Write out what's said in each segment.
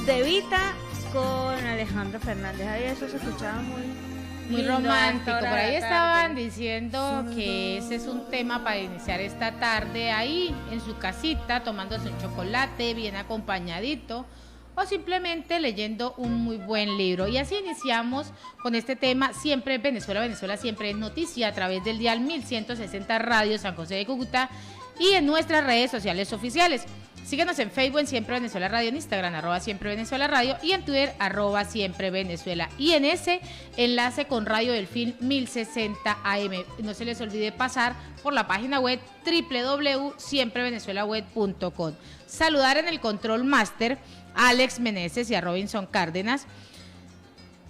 de Vita con Alejandro Fernández. Ahí eso se escuchaba muy romántico. Por ahí estaban diciendo que ese es un tema para iniciar esta tarde ahí en su casita, tomándose un chocolate bien acompañadito o simplemente leyendo un muy buen libro. Y así iniciamos con este tema. Siempre es Venezuela, Venezuela siempre es noticia, a través del dial 1160 Radio San José de Cúcuta y en nuestras redes sociales oficiales. Síguenos en Facebook en Siempre Venezuela Radio, en Instagram @Siempre Venezuela Radio y en Twitter @Siempre Venezuela. Y en ese enlace con Radio Delfín 1060 AM. No se les olvide pasar por la página web www.siemprevenezuelaweb.com. Saludar en el Control Master a Alex Meneses y a Robinson Cárdenas.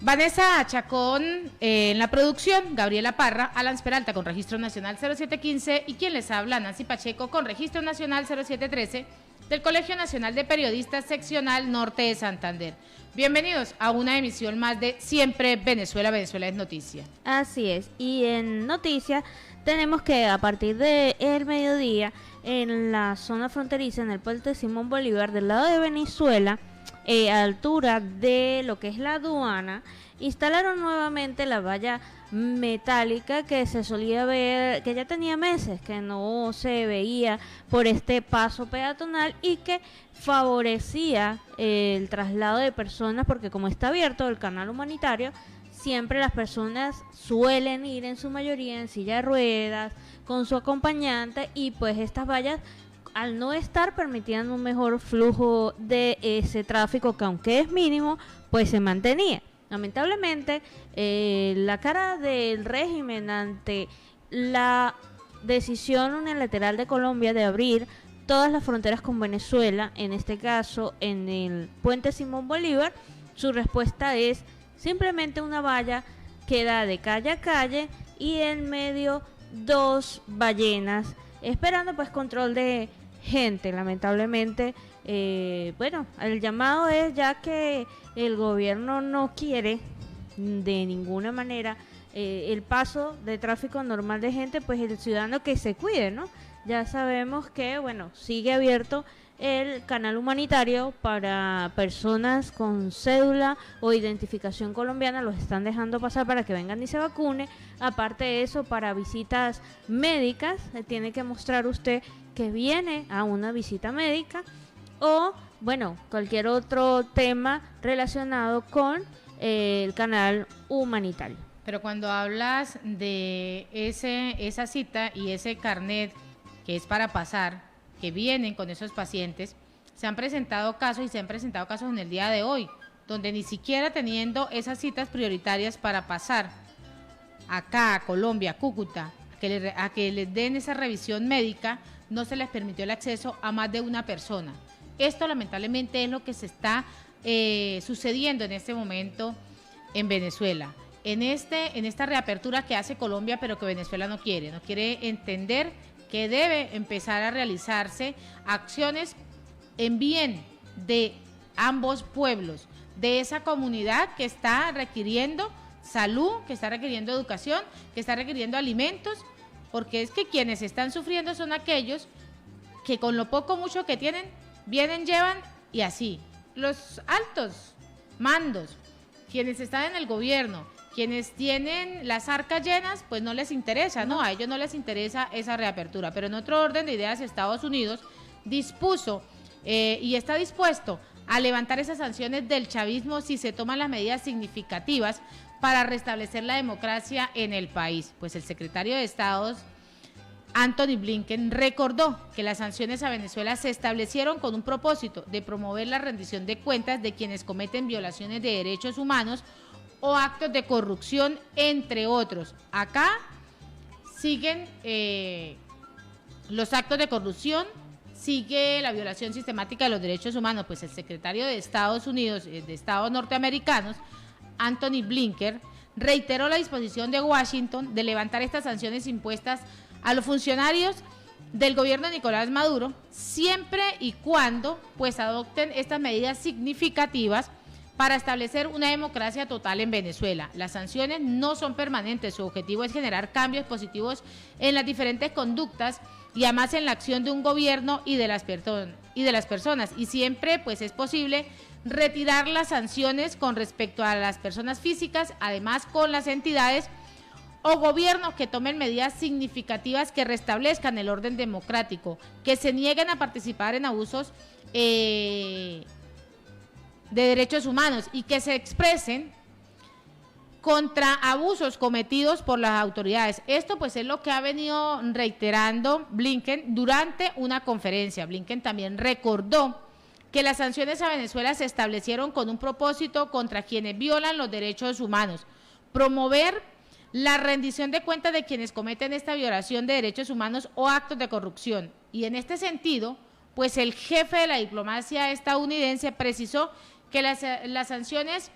Vanessa Chacón en la producción, Gabriela Parra, Alan Peralta con registro nacional 0715 y quien les habla, Nancy Pacheco con registro nacional 0713 del Colegio Nacional de Periodistas Seccional Norte de Santander. Bienvenidos a una emisión más de Siempre Venezuela, Venezuela es noticia. Así es, y en noticias tenemos que a partir del mediodía en la zona fronteriza, en el puente Simón Bolívar, del lado de Venezuela, a altura de lo que es la aduana, instalaron nuevamente la valla metálica que se solía ver, que ya tenía meses que no se veía por este paso peatonal y que favorecía el traslado de personas, porque como está abierto el canal humanitario, siempre las personas suelen ir en su mayoría en silla de ruedas, con su acompañante, y pues estas vallas al no estar permitían un mejor flujo de ese tráfico que aunque es mínimo, pues se mantenía. Lamentablemente, la cara del régimen ante la decisión unilateral de Colombia de abrir todas las fronteras con Venezuela, en este caso en el puente Simón Bolívar, su respuesta es simplemente una valla que da de calle a calle y en medio dos ballenas, esperando pues control de gente. Lamentablemente, bueno, el llamado es, ya que el gobierno no quiere de ninguna manera el paso de tráfico normal de gente, pues el ciudadano que se cuide, ¿no? Ya sabemos que, bueno, sigue abierto el canal humanitario para personas con cédula o identificación colombiana, los están dejando pasar para que vengan y se vacune. Aparte de eso, para visitas médicas, tiene que mostrar usted que viene a una visita médica o, bueno, cualquier otro tema relacionado con el canal humanitario. Pero cuando hablas de esa cita y ese carnet que es para pasar, que vienen con esos pacientes, se han presentado casos en el día de hoy, donde ni siquiera teniendo esas citas prioritarias para pasar acá a Colombia, a Cúcuta, a que les den esa revisión médica, no se les permitió el acceso a más de una persona. Esto lamentablemente es lo que se está sucediendo en este momento en Venezuela, en esta reapertura que hace Colombia, pero que Venezuela no quiere entender que debe empezar a realizarse acciones en bien de ambos pueblos, de esa comunidad que está requiriendo salud, que está requiriendo educación, que está requiriendo alimentos, porque es que quienes están sufriendo son aquellos que con lo poco o mucho que tienen, vienen, llevan y así. Los altos mandos, quienes están en el gobierno, quienes tienen las arcas llenas, pues no les interesa, ¿no? A ellos no les interesa esa reapertura. Pero en otro orden de ideas, Estados Unidos dispuso y está dispuesto a levantar esas sanciones del chavismo si se toman las medidas significativas para restablecer la democracia en el país. Pues el secretario de Estado, Antony Blinken, recordó que las sanciones a Venezuela se establecieron con un propósito de promover la rendición de cuentas de quienes cometen violaciones de derechos humanos o actos de corrupción, entre otros. Acá siguen los actos de corrupción, sigue la violación sistemática de los derechos humanos. Pues el secretario de Estados Unidos, de Estados norteamericanos, Antony Blinken, reiteró la disposición de Washington de levantar estas sanciones impuestas a los funcionarios del gobierno de Nicolás Maduro, siempre y cuando pues adopten estas medidas significativas para establecer una democracia total en Venezuela. Las sanciones no son permanentes, su objetivo es generar cambios positivos en las diferentes conductas y además en la acción de un gobierno y de las personas, y siempre pues es posible retirar las sanciones con respecto a las personas físicas, además con las entidades o gobiernos que tomen medidas significativas que restablezcan el orden democrático, que se nieguen a participar en abusos de derechos humanos y que se expresen contra abusos cometidos por las autoridades. Esto pues es lo que ha venido reiterando Blinken durante una conferencia. Blinken también recordó que las sanciones a Venezuela se establecieron con un propósito contra quienes violan los derechos humanos, promover la rendición de cuentas de quienes cometen esta violación de derechos humanos o actos de corrupción. Y en este sentido, pues el jefe de la diplomacia estadounidense precisó que las sanciones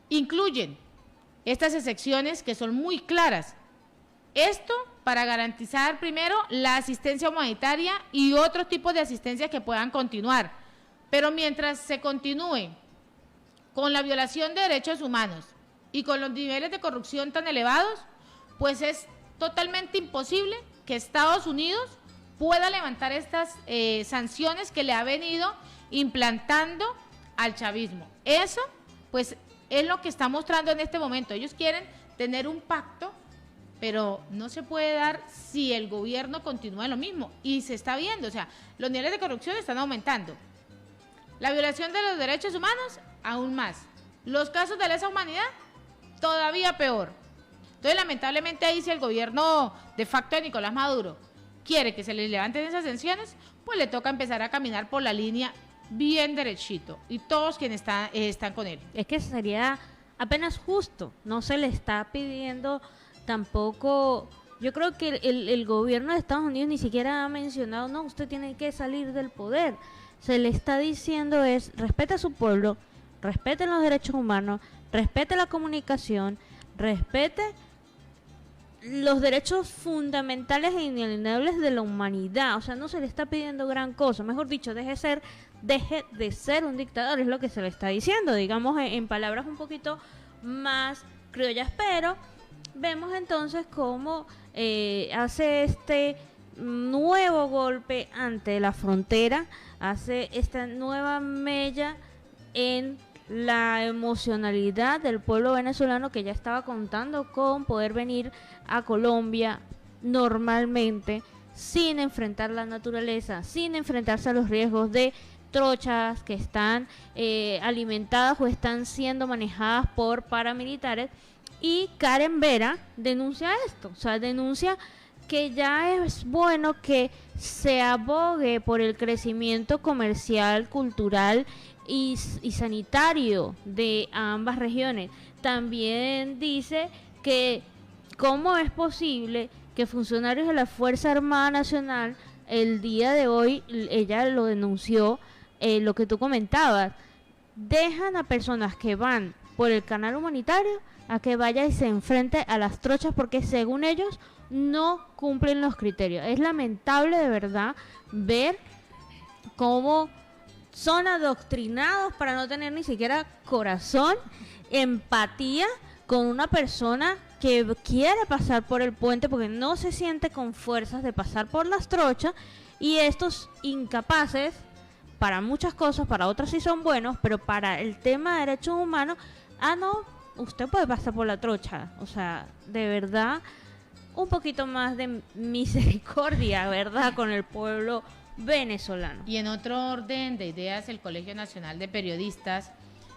incluyen estas excepciones que son muy claras. Esto para garantizar primero la asistencia humanitaria y otros tipos de asistencia que puedan continuar. Pero mientras se continúe con la violación de derechos humanos y con los niveles de corrupción tan elevados, pues es totalmente imposible que Estados Unidos pueda levantar estas sanciones que le ha venido implantando al chavismo. Eso, pues, es lo que está mostrando en este momento. Ellos quieren tener un pacto, pero no se puede dar si el gobierno continúa en lo mismo. Y se está viendo, o sea, los niveles de corrupción están aumentando. La violación de los derechos humanos, aún más. Los casos de lesa humanidad, todavía peor. Entonces, lamentablemente, ahí si el gobierno de facto de Nicolás Maduro quiere que se les levanten esas sanciones, pues le toca empezar a caminar por la línea bien derechito, y todos quienes están con él. Es que sería apenas justo, no se le está pidiendo tampoco. Yo creo que el gobierno de Estados Unidos ni siquiera ha mencionado, no, usted tiene que salir del poder. Se le está diciendo es, respete a su pueblo, respete los derechos humanos, respete la comunicación, respete los derechos fundamentales e inalienables de la humanidad. O sea, no se le está pidiendo gran cosa. Mejor dicho, deje de ser un dictador, es lo que se le está diciendo, digamos en palabras un poquito más criollas, pero vemos entonces cómo hace este nuevo golpe ante la frontera, hace esta nueva mella en la emocionalidad del pueblo venezolano, que ya estaba contando con poder venir a Colombia normalmente, sin enfrentar la naturaleza, sin enfrentarse a los riesgos de trochas que están alimentadas o están siendo manejadas por paramilitares. Y Karen Vera denuncia esto, o sea, denuncia que ya es bueno que se abogue por el crecimiento comercial, cultural y sanitario de ambas regiones. También dice que cómo es posible que funcionarios de la Fuerza Armada Nacional, el día de hoy, ella lo denunció, lo que tú comentabas, dejan a personas que van por el canal humanitario a que vaya y se enfrente a las trochas porque según ellos no cumplen los criterios. Es lamentable de verdad ver cómo son adoctrinados para no tener ni siquiera corazón, empatía con una persona que quiere pasar por el puente porque no se siente con fuerzas de pasar por las trochas, y estos incapaces para muchas cosas, para otras sí son buenos, pero para el tema de derechos humanos, no, usted puede pasar por la trocha. O sea, de verdad, un poquito más de misericordia, ¿verdad?, con el pueblo venezolano. Y en otro orden de ideas, el Colegio Nacional de Periodistas,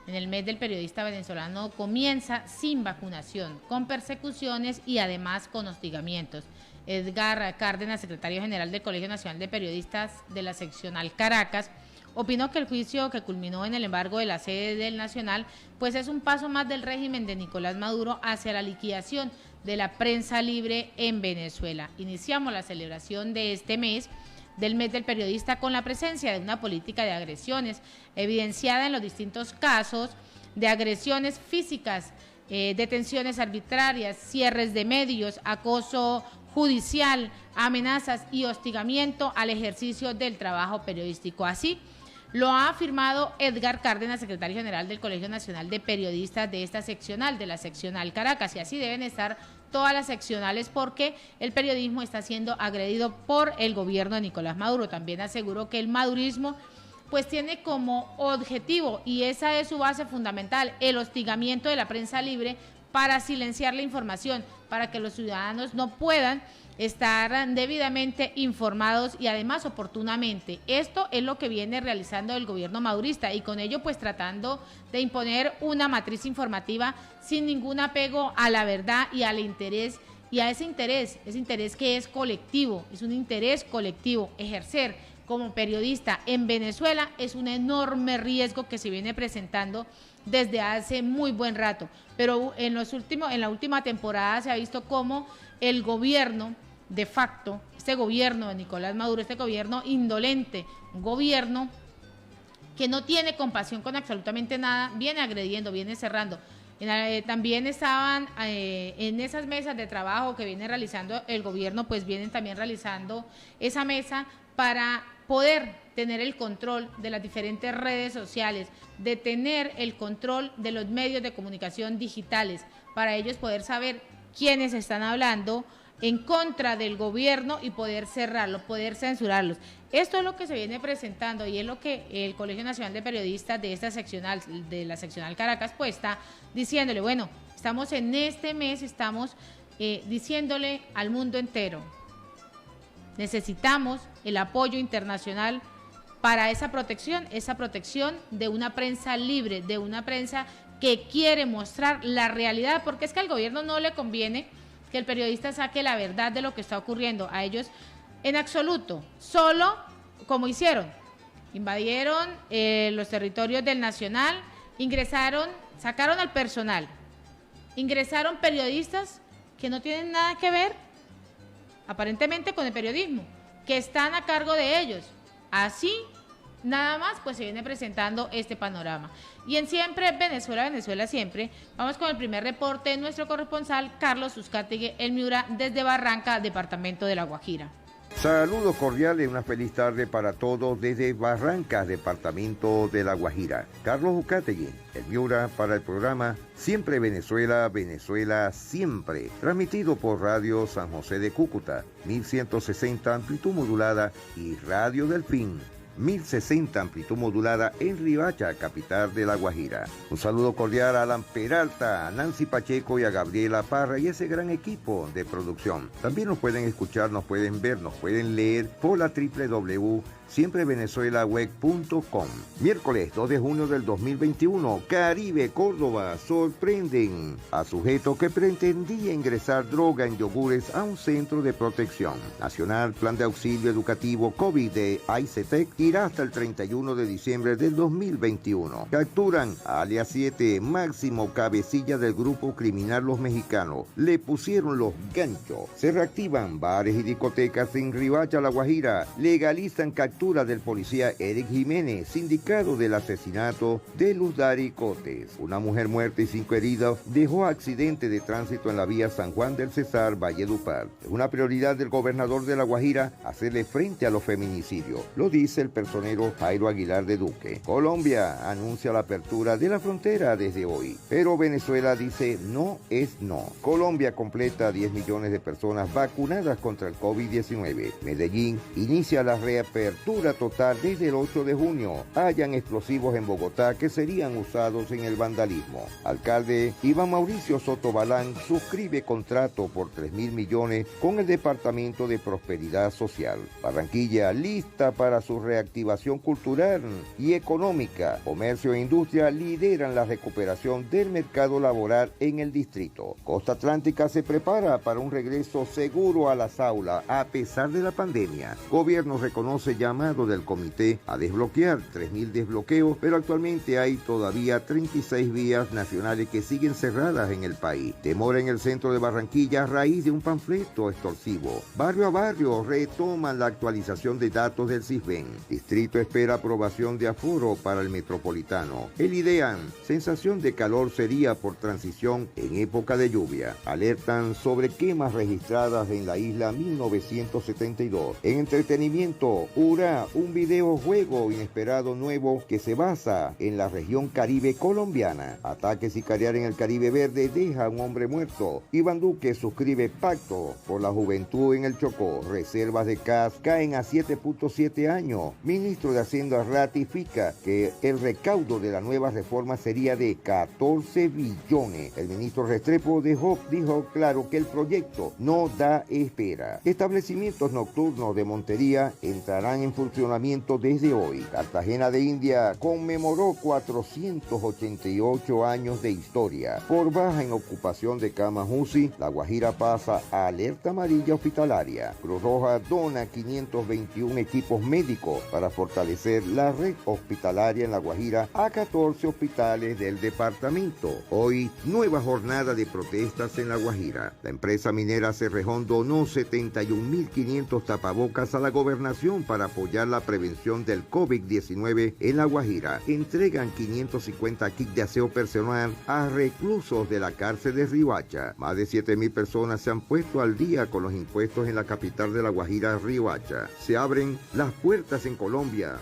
en el mes del periodista venezolano, comienza sin vacunación, con persecuciones y además con hostigamientos. Edgar Cárdenas, secretario general del Colegio Nacional de Periodistas de la seccional Caracas, opinó que el juicio que culminó en el embargo de la sede del Nacional pues es un paso más del régimen de Nicolás Maduro hacia la liquidación de la prensa libre en Venezuela. Iniciamos la celebración de este mes, del mes del periodista, con la presencia de una política de agresiones evidenciada en los distintos casos de agresiones físicas, detenciones arbitrarias, cierres de medios, acoso judicial, amenazas y hostigamiento al ejercicio del trabajo periodístico. Así lo ha afirmado Edgar Cárdenas, secretario general del Colegio Nacional de Periodistas de esta seccional, de la seccional Caracas, y así deben estar todas las seccionales porque el periodismo está siendo agredido por el gobierno de Nicolás Maduro. También aseguró que el madurismo pues tiene como objetivo, y esa es su base fundamental, el hostigamiento de la prensa libre para silenciar la información, para que los ciudadanos no puedan estar debidamente informados y además oportunamente. Esto es lo que viene realizando el gobierno madurista y con ello pues tratando de imponer una matriz informativa sin ningún apego a la verdad y al interés, y a ese interés que es colectivo, es un interés colectivo. Ejercer como periodista en Venezuela es un enorme riesgo que se viene presentando desde hace muy buen rato, pero en la última temporada se ha visto cómo el gobierno de facto, este gobierno de Nicolás Maduro, este gobierno indolente, un gobierno que no tiene compasión con absolutamente nada, viene agrediendo, viene cerrando. También estaban en esas mesas de trabajo que viene realizando el gobierno, pues vienen también realizando esa mesa para poder tener el control de las diferentes redes sociales, de tener el control de los medios de comunicación digitales, para ellos poder saber quiénes están hablando en contra del gobierno y poder cerrarlo, poder censurarlos. Esto es lo que se viene presentando y es lo que el Colegio Nacional de Periodistas de esta seccional, de la seccional Caracas, pues está diciéndole, bueno, estamos en este mes, estamos diciéndole al mundo entero, necesitamos el apoyo internacional para esa protección de una prensa libre, de una prensa que quiere mostrar la realidad, porque es que al gobierno no le conviene que el periodista saque la verdad de lo que está ocurriendo. A ellos, en absoluto, solo como hicieron, invadieron los territorios del Nacional, ingresaron, sacaron al personal, ingresaron periodistas que no tienen nada que ver, aparentemente, con el periodismo, que están a cargo de ellos. Así, nada más, pues se viene presentando este panorama. Y en Siempre Venezuela, Venezuela Siempre, vamos con el primer reporte de nuestro corresponsal Carlos Uzcategui El Miura desde Barranca, departamento de La Guajira. Saludos cordiales, una feliz tarde para todos desde Barrancas, departamento de La Guajira. Carlos Uzcategui El Miura para el programa Siempre Venezuela, Venezuela Siempre, transmitido por Radio San José de Cúcuta, 1160 amplitud modulada y Radio Delfín, 1060 amplitud modulada en Riohacha, capital de La Guajira. Un saludo cordial a Alan Peralta, a Nancy Pacheco y a Gabriela Parra y ese gran equipo de producción. También nos pueden escuchar, nos pueden ver, nos pueden leer por la www.siemprevenezuelaweb.com. Miércoles 2 de junio del 2021, Caribe, Córdoba, sorprenden a sujeto que pretendía ingresar droga en yogures a un centro de protección nacional. Plan de auxilio educativo COVID de ICETEC irá hasta el 31 de diciembre del 2021. Capturan a alias 7, máximo cabecilla del grupo criminal Los Mexicanos. Le pusieron los ganchos. Se reactivan bares y discotecas en Riohacha, La Guajira. Legalizan captura del policía Eric Jiménez, sindicado del asesinato de Luz Dari Cotes. Una mujer muerta y 5 heridas dejó accidente de tránsito en la vía San Juan del Cesar, Valledupar. Es una prioridad del gobernador de La Guajira hacerle frente a los feminicidios. Lo dice el personero Jairo Aguilar de Duque. Colombia anuncia la apertura de la frontera desde hoy, pero Venezuela dice no es no. Colombia completa 10 millones de personas vacunadas contra el COVID-19. Medellín inicia la reapertura total desde el 8 de junio. Hallan explosivos en Bogotá que serían usados en el vandalismo. Alcalde Iván Mauricio Soto Balán suscribe contrato por 3.000 millones con el Departamento de Prosperidad Social. Barranquilla lista para su reactivación cultural y económica. Comercio e industria lideran la recuperación del mercado laboral en el distrito. Costa Atlántica se prepara para un regreso seguro a las aulas a pesar de la pandemia. Gobierno reconoce llamado del comité a desbloquear 3.000 desbloqueos, pero actualmente hay todavía 36 vías nacionales que siguen cerradas en el país. Temor en el centro de Barranquilla a raíz de un panfleto extorsivo. Barrio a barrio retoman la actualización de datos del CISBEN. Distrito espera aprobación de aforo para el metropolitano. El IDEAN, sensación de calor sería por transición en época de lluvia. Alertan sobre quemas registradas en la isla 1972. En entretenimiento, Ura, un videojuego inesperado nuevo que se basa en la región Caribe colombiana. Ataque sicarial en el Caribe Verde deja a un hombre muerto. Iván Duque suscribe pacto por la juventud en el Chocó. Reservas de gas caen a 7.7 años Ministro de Hacienda ratifica que el recaudo de la nueva reforma sería de 14 billones. El ministro Restrepo dijo claro que el proyecto no da espera. Establecimientos nocturnos de Montería entrarán en funcionamiento desde hoy. Cartagena de India conmemoró 488 años de historia. Por baja en ocupación de camas UCI, La Guajira pasa a alerta amarilla hospitalaria. Cruz Roja dona 521 equipos médicos para fortalecer la red hospitalaria en La Guajira a 14 hospitales del departamento. Hoy, nueva jornada de protestas en La Guajira. La empresa minera Cerrejón donó 71.500 tapabocas a la gobernación para apoyar la prevención del COVID-19 en La Guajira. Entregan 550 kits de aseo personal a reclusos de la cárcel de Riohacha. Más de 7.000 personas se han puesto al día con los impuestos en la capital de La Guajira, Riohacha. Se abren las puertas en Colombia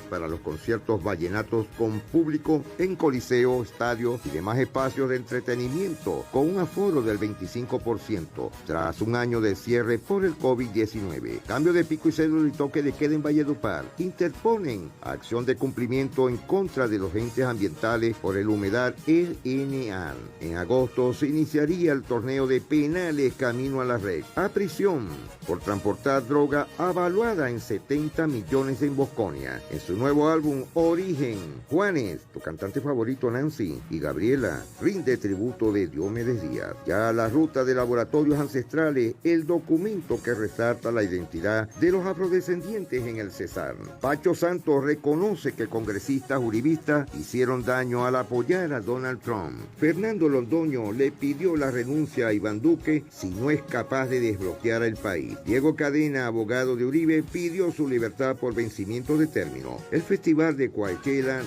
para los conciertos vallenatos con público en coliseo, estadios y demás espacios de entretenimiento con un aforo del 25% tras un año de cierre por el COVID-19. Cambio de pico y cédula y toque de queda en Valledupar. Interponen acción de cumplimiento en contra de los entes ambientales por el humedal El NA. En agosto se iniciaría el torneo de penales camino a la red. A prisión por transportar droga avaluada en 70 millones en Bosconia. En su nuevo álbum Origen, Juanes, tu cantante favorito Nancy y Gabriela rinde tributo de Diomedes Díaz. Ya la ruta de laboratorios ancestrales, el documento que resalta la identidad de los afrodescendientes en el Cesar. Pacho Santos reconoce que congresistas uribistas hicieron daño al apoyar a Donald Trump. Fernando Londoño le pidió la renuncia a Iván Duque si no es capaz de desbloquear el país. Diego Cadena, abogado de Uribe, pidió su libertad por vencimiento de término. El Festival de Coachella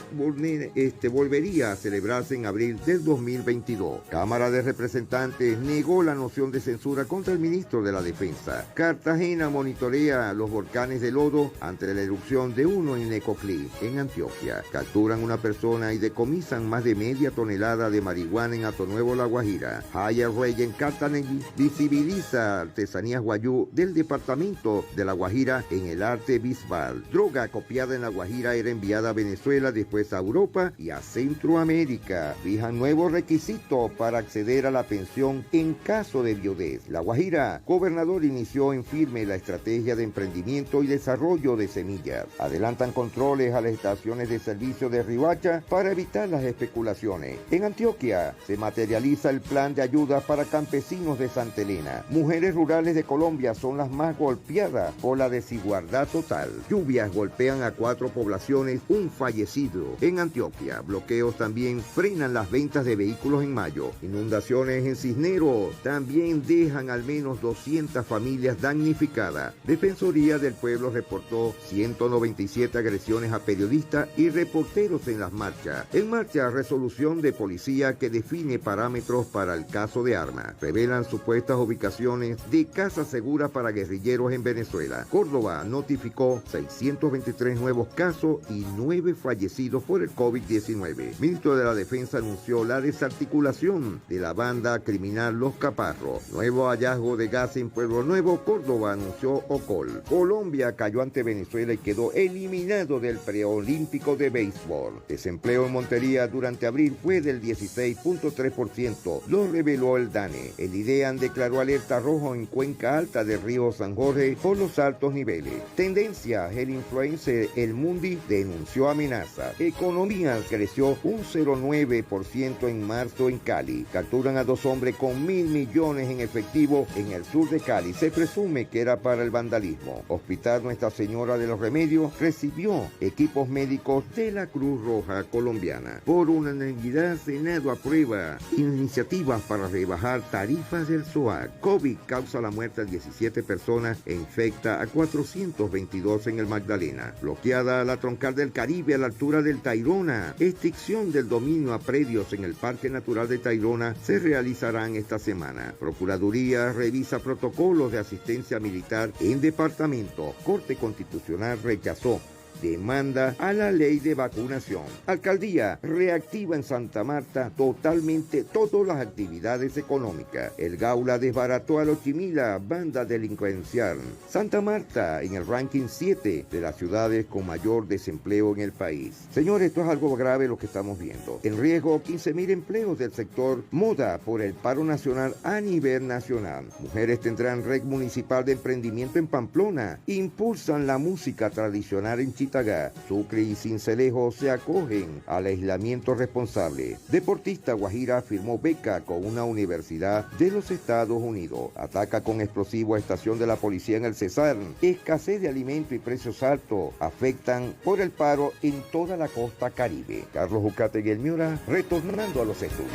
volvería a celebrarse en abril del 2022. Cámara de Representantes negó la noción de censura contra el ministro de la Defensa. Cartagena monitorea los volcanes de lodo ante la erupción de uno en Necoclí, en Antioquia. Capturan una persona y decomisan más de media tonelada de marihuana en Atonuevo, La Guajira. Haya Rey en Cartanegui visibiliza artesanías guayú del departamento de La Guajira en el arte bisbal. Droga copiada en La Guajira era enviada a Venezuela, después a Europa y a Centroamérica. Fijan nuevos requisitos para acceder a la pensión en caso de viudez. La Guajira, gobernador inició en firme la estrategia de emprendimiento y desarrollo de semillas. Adelantan controles a las estaciones de servicio de Riohacha para evitar las especulaciones. En Antioquia se materializa el plan de ayuda para campesinos de Santa Elena. Mujeres rurales de Colombia son las más golpeadas por la desigualdad total. Lluvias golpean a 4 poblaciones, un fallecido. En Antioquia, bloqueos también frenan las ventas de vehículos en mayo. Inundaciones en Cisneros también dejan al menos 200 familias damnificadas. Defensoría del Pueblo reportó 197 agresiones a periodistas y reporteros en las marchas. En marcha, resolución de policía que define parámetros para el caso de armas. Revelan supuestas ubicaciones de casas seguras para guerrilleros en Venezuela. Córdoba notificó 623 nuevos casos y 9 fallecidos por el COVID-19. Ministro de la Defensa anunció la desarticulación de la banda criminal Los Caparros. Nuevo hallazgo de gas en Pueblo Nuevo, Córdoba, anunció OCOL. Colombia cayó ante Venezuela y quedó eliminado del preolímpico de béisbol. Desempleo en Montería durante abril fue del 16.3%, lo reveló el DANE. El IDEAN declaró alerta rojo en Cuenca Alta del río San Jorge por los altos niveles. Tendencia, el influencer El Mundi denunció amenazas. Economía creció un 0,9% en marzo en Cali. Capturan a 2 hombres con 1.000 millones en efectivo en el sur de Cali. Se presume que era para el vandalismo. Hospital Nuestra Señora de los Remedios recibió equipos médicos de la Cruz Roja colombiana. Por unanimidad, Senado aprueba iniciativas para rebajar tarifas del SOAC. COVID causa la muerte de 17 personas e infecta a 422 en el Magdalena. Bloqueada la troncal del Caribe a la altura del Tayrona. Extinción del dominio a predios en el Parque Natural de Tayrona se realizarán esta semana. Procuraduría revisa protocolos de asistencia militar en departamento. Corte Constitucional rechazó demanda a la ley de vacunación. Alcaldía reactiva en Santa Marta totalmente todas las actividades económicas. El Gaula desbarató a los Chimila, banda delincuencial. Santa Marta en el ranking 7 de las ciudades con mayor desempleo en el país. Señores, esto es algo grave lo que estamos viendo. En riesgo 15.000 empleos del sector moda por el paro nacional a nivel nacional. Mujeres tendrán red municipal de emprendimiento en Pamplona. Impulsan la música tradicional en Chitagá. Sucre y Sincelejo se acogen al aislamiento responsable. Deportista Guajira firmó beca con una universidad de los Estados Unidos. Ataca con explosivo a estación de la policía en el Cesar. Escasez de alimento y precios altos afectan por el paro en toda la costa caribe. Carlos Ucategui El Miura, retornando a los estudios.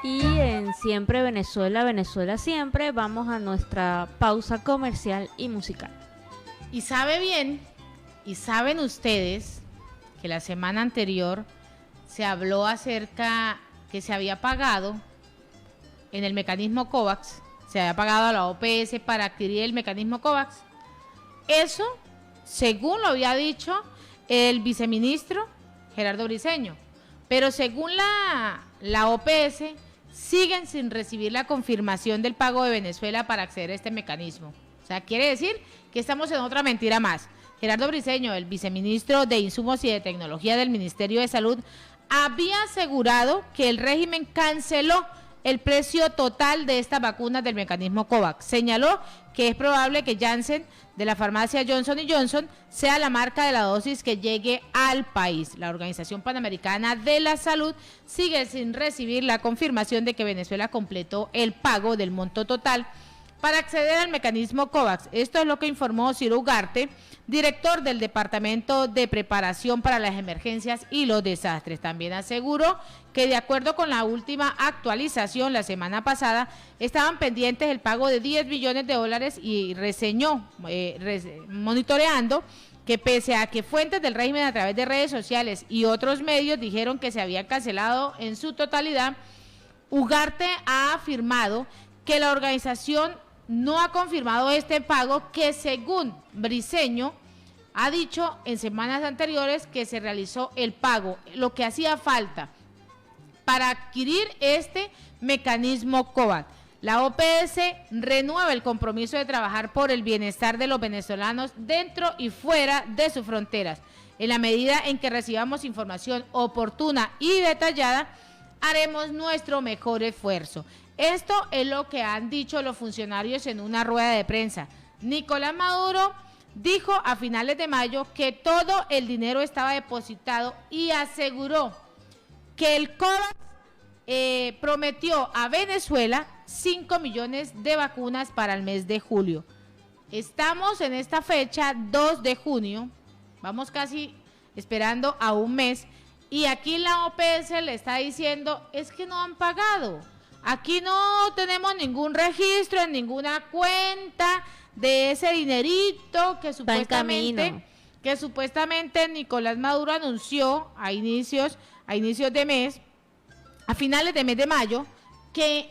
Y en Siempre Venezuela, Venezuela Siempre, vamos a nuestra pausa comercial y musical. Y saben ustedes que la semana anterior se habló acerca que se había pagado en el mecanismo COVAX, se había pagado a la OPS para adquirir el mecanismo COVAX. Eso, según lo había dicho el viceministro Gerardo Briceño, pero según la OPS, siguen sin recibir la confirmación del pago de Venezuela para acceder a este mecanismo. O sea, quiere decir que estamos en otra mentira más. Gerardo Briceño, el viceministro de Insumos y de Tecnología del Ministerio de Salud, había asegurado que el régimen canceló el precio total de estas vacunas del mecanismo COVAX. Señaló que es probable que Janssen, de la farmacia Johnson & Johnson, sea la marca de la dosis que llegue al país. La Organización Panamericana de la Salud sigue sin recibir la confirmación de que Venezuela completó el pago del monto total para acceder al mecanismo COVAX. Esto es lo que informó Ciro Ugarte, director del Departamento de Preparación para las Emergencias y los Desastres. También aseguró que de acuerdo con la última actualización la semana pasada, estaban pendientes el pago de $10 billones y reseñó, monitoreando, que pese a que fuentes del régimen a través de redes sociales y otros medios dijeron que se había cancelado en su totalidad, Ugarte ha afirmado que la organización no ha confirmado este pago, que según Briceño ha dicho en semanas anteriores que se realizó el pago, lo que hacía falta para adquirir este mecanismo COVAX. La OPS renueva el compromiso de trabajar por el bienestar de los venezolanos dentro y fuera de sus fronteras. En la medida en que recibamos información oportuna y detallada, haremos nuestro mejor esfuerzo. Esto es lo que han dicho los funcionarios en una rueda de prensa. Nicolás Maduro dijo a finales de mayo que todo el dinero estaba depositado y aseguró que el COVAX prometió a Venezuela 5 millones de vacunas para el mes de julio. Estamos en esta fecha, 2 de junio, vamos casi esperando a un mes, y aquí la OPS le está diciendo, es que no han pagado. Aquí no tenemos ningún registro en ninguna cuenta de ese dinerito que supuestamente Nicolás Maduro anunció a inicios de mes, a finales de mes de mayo, que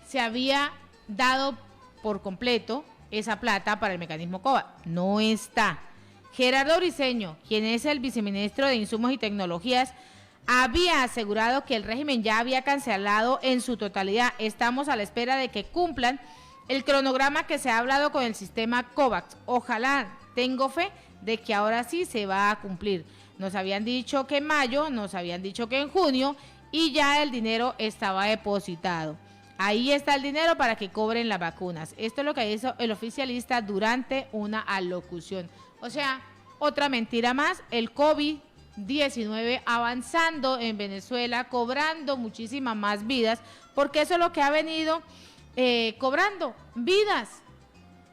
se había dado por completo esa plata para el mecanismo COVAX. No está. Gerardo Briceño, quien es el viceministro de Insumos y Tecnologías, había asegurado que el régimen ya había cancelado en su totalidad. Estamos a la espera de que cumplan el cronograma que se ha hablado con el sistema COVAX. Ojalá, tengo fe de que ahora sí se va a cumplir. Nos habían dicho que en mayo, nos habían dicho que en junio, y ya el dinero estaba depositado. Ahí está el dinero para que cobren las vacunas. Esto es lo que hizo el oficialista durante una alocución. O sea, otra mentira más, el COVID-19 avanzando en Venezuela, cobrando muchísimas más vidas, porque eso es lo que ha venido cobrando, vidas.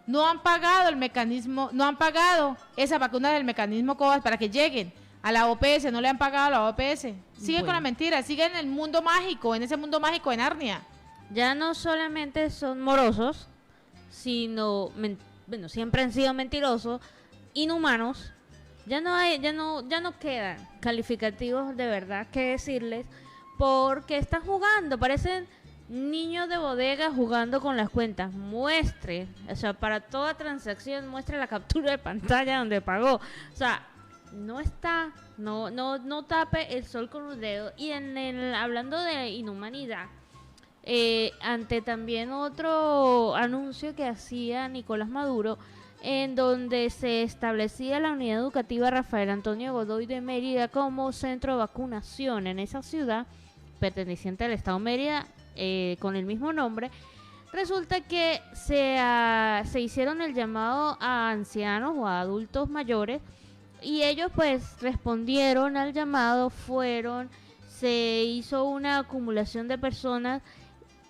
No han pagado el mecanismo, no han pagado esa vacuna del mecanismo COVAX para que lleguen a la OPS, no le han pagado a la OPS. Sigue con la mentira, sigue en el mundo mágico, en ese mundo mágico de Narnia. Ya no solamente son morosos, sino, siempre han sido mentirosos, inhumanos. Ya no quedan calificativos de verdad que decirles, porque están jugando, parecen Niño de bodega jugando con las cuentas. Muestre, o sea, para toda transacción muestre la captura de pantalla donde pagó. O sea, no tape el sol con un dedo. Y hablando de inhumanidad, ante también otro anuncio que hacía Nicolás Maduro, en donde se establecía la unidad educativa Rafael Antonio Godoy de Mérida como centro de vacunación en esa ciudad perteneciente al estado Mérida, con el mismo nombre. Resulta que se hicieron el llamado a ancianos o a adultos mayores, y ellos pues respondieron al llamado, se hizo una acumulación de personas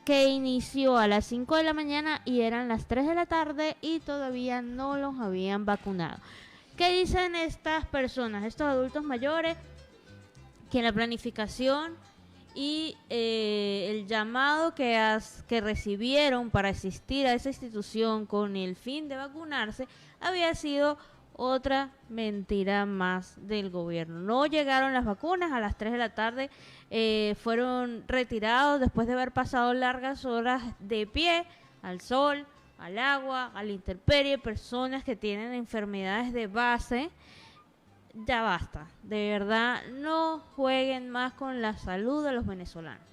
que inició a las 5 de la mañana y eran las 3 de la tarde y todavía no los habían vacunado. ¿Qué dicen estas personas, estos adultos mayores? Que la planificación y el llamado que recibieron para asistir a esa institución con el fin de vacunarse había sido otra mentira más del gobierno. No llegaron las vacunas, a las 3 de la tarde fueron retirados después de haber pasado largas horas de pie, al sol, al agua, a la intemperie, personas que tienen enfermedades de base. Ya basta, de verdad, no jueguen más con la salud de los venezolanos.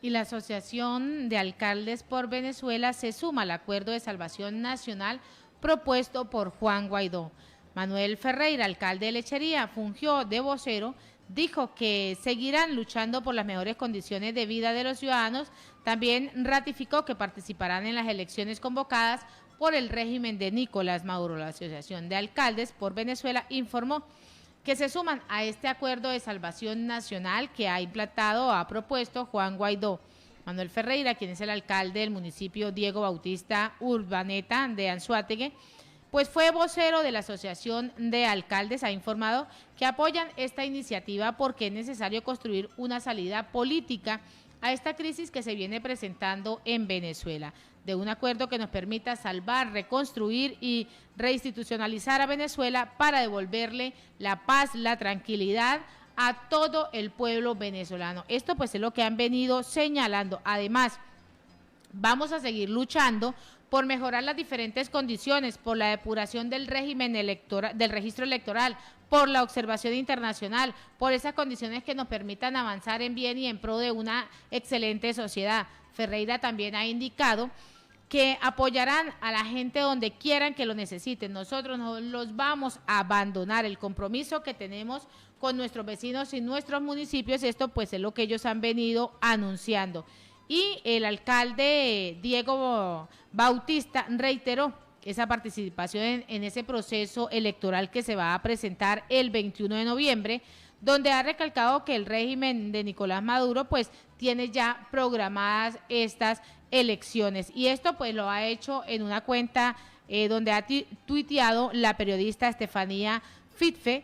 Y la Asociación de Alcaldes por Venezuela se suma al Acuerdo de Salvación Nacional propuesto por Juan Guaidó. Manuel Ferreira, alcalde de Lechería, fungió de vocero, dijo que seguirán luchando por las mejores condiciones de vida de los ciudadanos. También ratificó que participarán en las elecciones convocadas por el régimen de Nicolás Maduro. La Asociación de Alcaldes por Venezuela informó que se suman a este acuerdo de salvación nacional que ha propuesto Juan Guaidó. Manuel Ferreira, quien es el alcalde del municipio Diego Bautista Urbaneta de Anzoátegui, pues fue vocero de la Asociación de Alcaldes, ha informado que apoyan esta iniciativa porque es necesario construir una salida política a esta crisis que se viene presentando en Venezuela, de un acuerdo que nos permita salvar, reconstruir y reinstitucionalizar a Venezuela para devolverle la paz, la tranquilidad a todo el pueblo venezolano. Esto pues es lo que han venido señalando. Además, vamos a seguir luchando por mejorar las diferentes condiciones, por la depuración del régimen electoral, del registro electoral, por la observación internacional, por esas condiciones que nos permitan avanzar en bien y en pro de una excelente sociedad. Ferreira también ha indicado que apoyarán a la gente donde quieran que lo necesiten. Nosotros no los vamos a abandonar. El compromiso que tenemos con nuestros vecinos y nuestros municipios, esto pues es lo que ellos han venido anunciando. Y el alcalde Diego Bautista reiteró esa participación en ese proceso electoral que se va a presentar el 21 de noviembre, donde ha recalcado que el régimen de Nicolás Maduro pues tiene ya programadas estas elecciones. Y esto pues lo ha hecho en una cuenta donde ha tuiteado la periodista Estefanía Fitfe,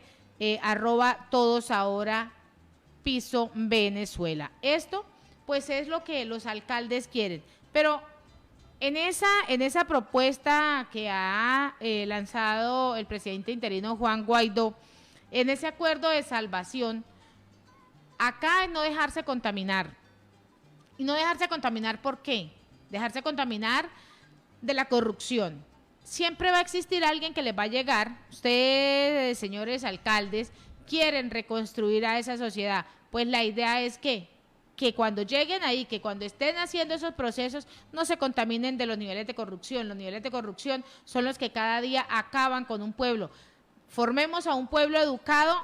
@todosahora_Venezuela. Esto pues es lo que los alcaldes quieren, pero en esa propuesta que ha lanzado el presidente interino Juan Guaidó, en ese acuerdo de salvación, acá es no dejarse contaminar. Y no dejarse contaminar, ¿por qué? Dejarse contaminar de la corrupción. Siempre va a existir alguien que les va a llegar. Ustedes, señores alcaldes, quieren reconstruir a esa sociedad. Pues la idea es que cuando lleguen ahí, que cuando estén haciendo esos procesos, no se contaminen de los niveles de corrupción. Los niveles de corrupción son los que cada día acaban con un pueblo. Formemos a un pueblo educado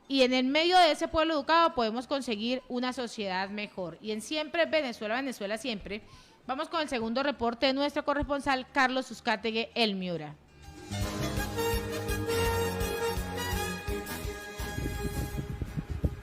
y en el medio de ese pueblo educado podemos conseguir una sociedad mejor. Y en Siempre Venezuela, Venezuela Siempre, vamos con el segundo reporte de nuestro corresponsal Carlos Uzcategui, El Miura.